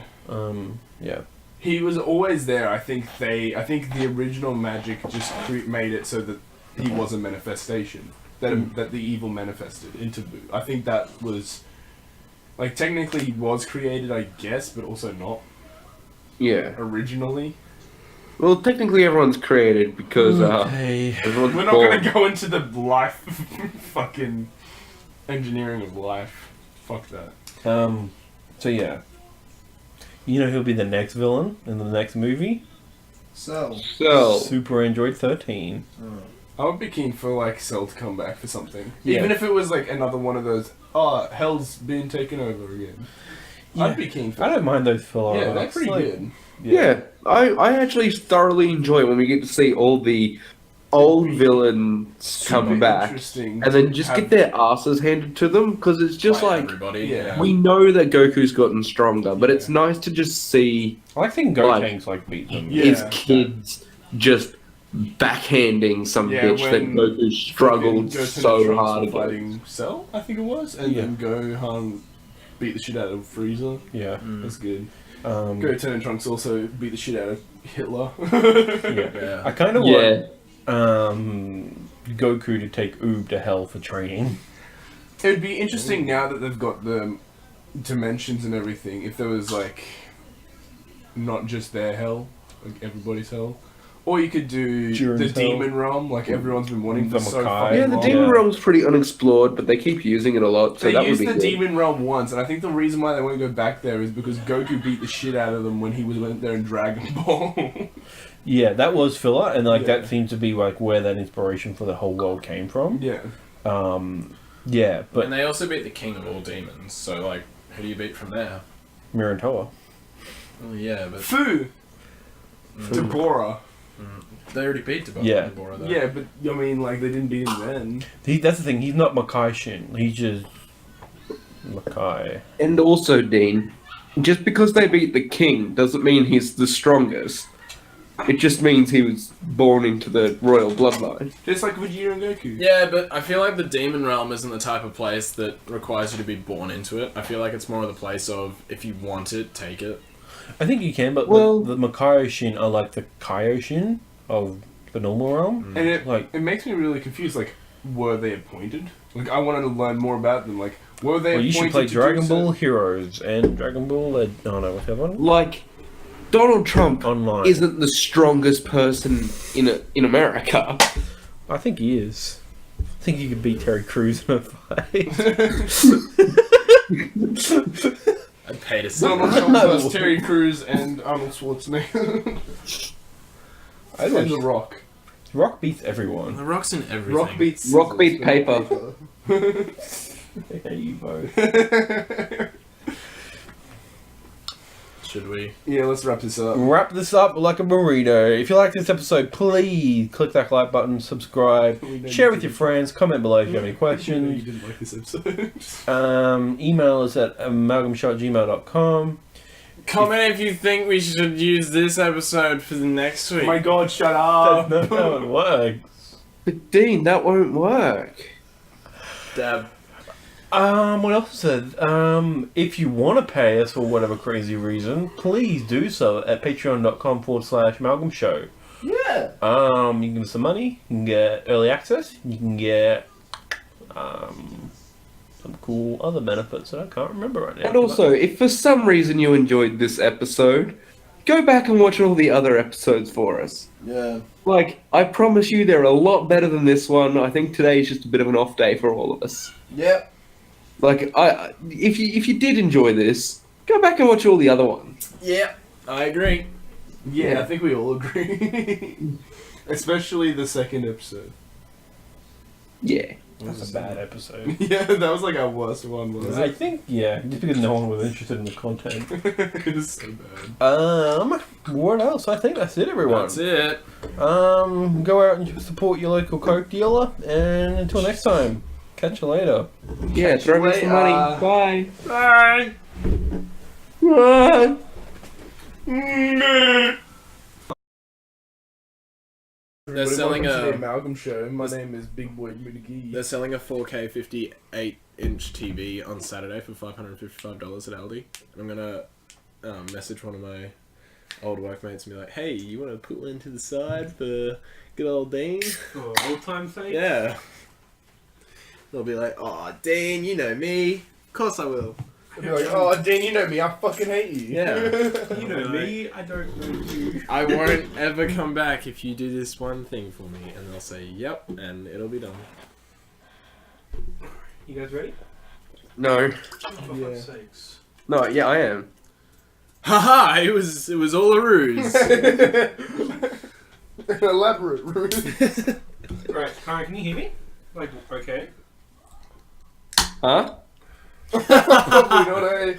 Yeah. He was always there. I think the original magic just made it so that he was a manifestation. That the evil manifested into Buu. I think that was... technically he was created, I guess, but also not. Yeah. Originally. Well, technically everyone's created because everyone's We're not born. gonna go into the life fucking engineering of life. Fuck that. So yeah. You know who'll be the next villain in the next movie? So. Super Android 13. I would be keen for like Cell to come back for something, Yeah. even if it was like another one of those. Oh, hell's being taken over again. Yeah. I'd be keen for. I don't mind those filler Yeah, they're arcs, pretty like- good. Yeah, I actually thoroughly enjoy when we get to see all the old villains come Super back interesting and then to just have- get their asses handed to them because it's just By like everybody. Yeah. we know that Goku's gotten stronger, but it's Yeah. nice to just see I like seeing Gotenks beat them. Yeah. his kids just backhanding some Yeah, bitch that when Goku struggled Goten and so Trunks hard were against. fighting Cell, I think it was, and Yeah. then Gohan beat the shit out of Frieza. Yeah. That's good. Um, Goten and Trunks also beat the shit out of Hitler. yeah. Yeah. I kind of Yeah. want Goku to take Oob to hell for training. It would be interesting now that they've got the dimensions and everything, if there was like not just their hell, like everybody's hell. Or you could do Jiren's the hell. Demon Realm, like everyone's been wanting The for so Makai. fucking Yeah, the long. Demon Yeah. Realm's pretty unexplored, but they keep using it a lot, so They that would used be the good. Demon Realm once, and I think the reason why they won't go back there is because Goku beat the shit out of them when he went there in Dragon Ball. Yeah, that was filler, and like Yeah. that seems to be like where that inspiration for the whole world came from. Yeah. Yeah, but And they also beat the king of all demons, so like, who do you beat from there? Mirantoa. Oh yeah, but Fu! Deborah. they already beat Deborah. Yeah. Deborah though. Yeah, but I mean, like, they didn't beat him then. That's the thing. He's not Makai Shin. He's just Makai. And also, Dean, just because they beat the king doesn't mean he's the strongest. It just means he was born into the royal bloodline. Just like Vegeta and Goku. Yeah, but I feel like the demon realm isn't the type of place that requires you to be born into it. I feel like it's more of the place of if you want it, take it. I think you can, but Well- the Makai Shin are like the Kaioshin of the normal realm. And it, Like, it makes me really confused, like, were they appointed? Like, I wanted to learn more about them. Like, were they well, you appointed should play to do Dragon so- Ball Heroes and Dragon Ball. Oh no, whatever. Like, Donald Trump Online. isn't the strongest person in America. I think he is. I think you could beat Terry Crews in a fight. I'd pay to see Donald that. Trump versus Terry Crews and Arnold Schwarzenegger. I'd And The watch- Rock. Rock beats everyone. The rock's in everything. Rock beats Rock scissors, beat but not paper. I hate you both. Should we? Yeah, let's wrap this up. Wrap this up like a burrito. If you like this episode, please click that like button, subscribe, We know share you with your didn't. friends, comment below if you have any You questions. didn't like this episode. Email us at amalgamshow@gmail.com. Comment if you think we should use this episode for the next week. Oh my god, shut That's up! not how it works. But Dean, that won't work. Dab. What else said? If you want to pay us for whatever crazy reason, please do so at patreon.com/Amalgam Show. Yeah! You can give us some money, you can get early access, you can get some cool other benefits that I can't remember right now. And also, if for some reason you enjoyed this episode, go back and watch all the other episodes for us. Yeah. Like, I promise you they're a lot better than this one. I think today is just a bit of an off day for all of us. Yep. Like, if you did enjoy this, go back and watch all the other ones. Yeah, I agree. Yeah, Yeah. I think we all agree. Especially the second episode. Yeah. That's a bad episode. Yeah, that was like our worst one, wasn't I it? think, yeah, just because no one was interested in the content. It is so bad. What else? I think that's it, everyone. That's it. Go out and support your local Coke dealer, and until next time, catch you later. Yeah, throw me some money. Bye. Bye. Bye. They're selling welcome to the a. Amalgam Show. My name is Big Boy McGee. They're selling a 4K 58-inch TV on Saturday for $555 at Aldi. And I'm gonna message one of my old workmates and be like, "Hey, you want to put one to the side for good old Dean?" For old time's sake? Yeah. They'll be like, "Oh, Dean, you know me. Of course I will." You're like, oh, Dan, you know me. I fucking hate you. Yeah. You know me, I don't know you. I won't ever come back if you do this one thing for me. And they'll say, "Yep," and it'll be done. You guys ready? No. Oh, for fuck's sakes. No, yeah, I am. Haha! It was all a ruse. An elaborate ruse. Right, Kyron, can you hear me? Like, okay. Huh? Probably not, eh?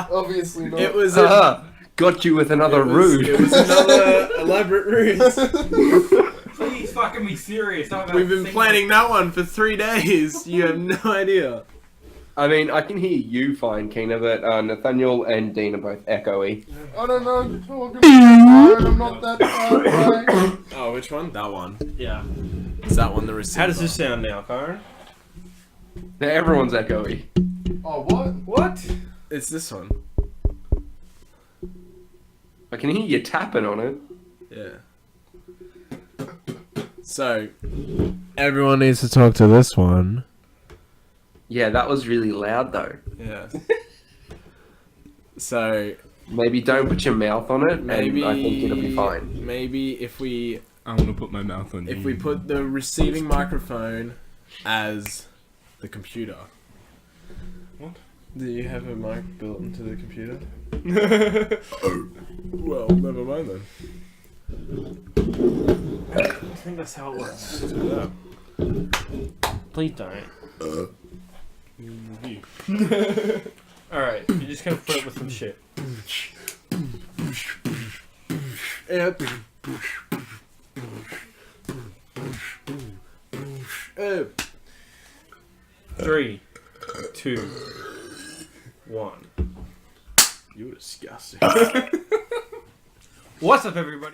Obviously not. It was Haha. Got you with another rude. It was another elaborate ruse. Please fucking be serious. We've been planning that one for 3 days. You have no idea. I mean, I can hear you fine, Keena, but Nathaniel and Dean are both echoey. I don't know what you're talking about. I'm not that far away. Oh, which one? That one. Yeah. Is that one the receiver? How does this sound now, Kyron? Everyone's echoey. Oh, what? What? It's this one. I can hear you tapping on it. Yeah. So, everyone needs to talk to this one. Yeah, that was really loud though. Yeah. So, Maybe don't put your mouth on it, maybe and I think it'll be fine. Maybe if we I want to put my mouth on you. if we put the receiving microphone as the computer. What? Do you have a mic built into the computer? Well, never mind then. I think that's how it works. Yeah. Please don't. Alright, you're just gonna flirt with some shit. Oh. 3, 2, 1. You're disgusting. What's up, everybody?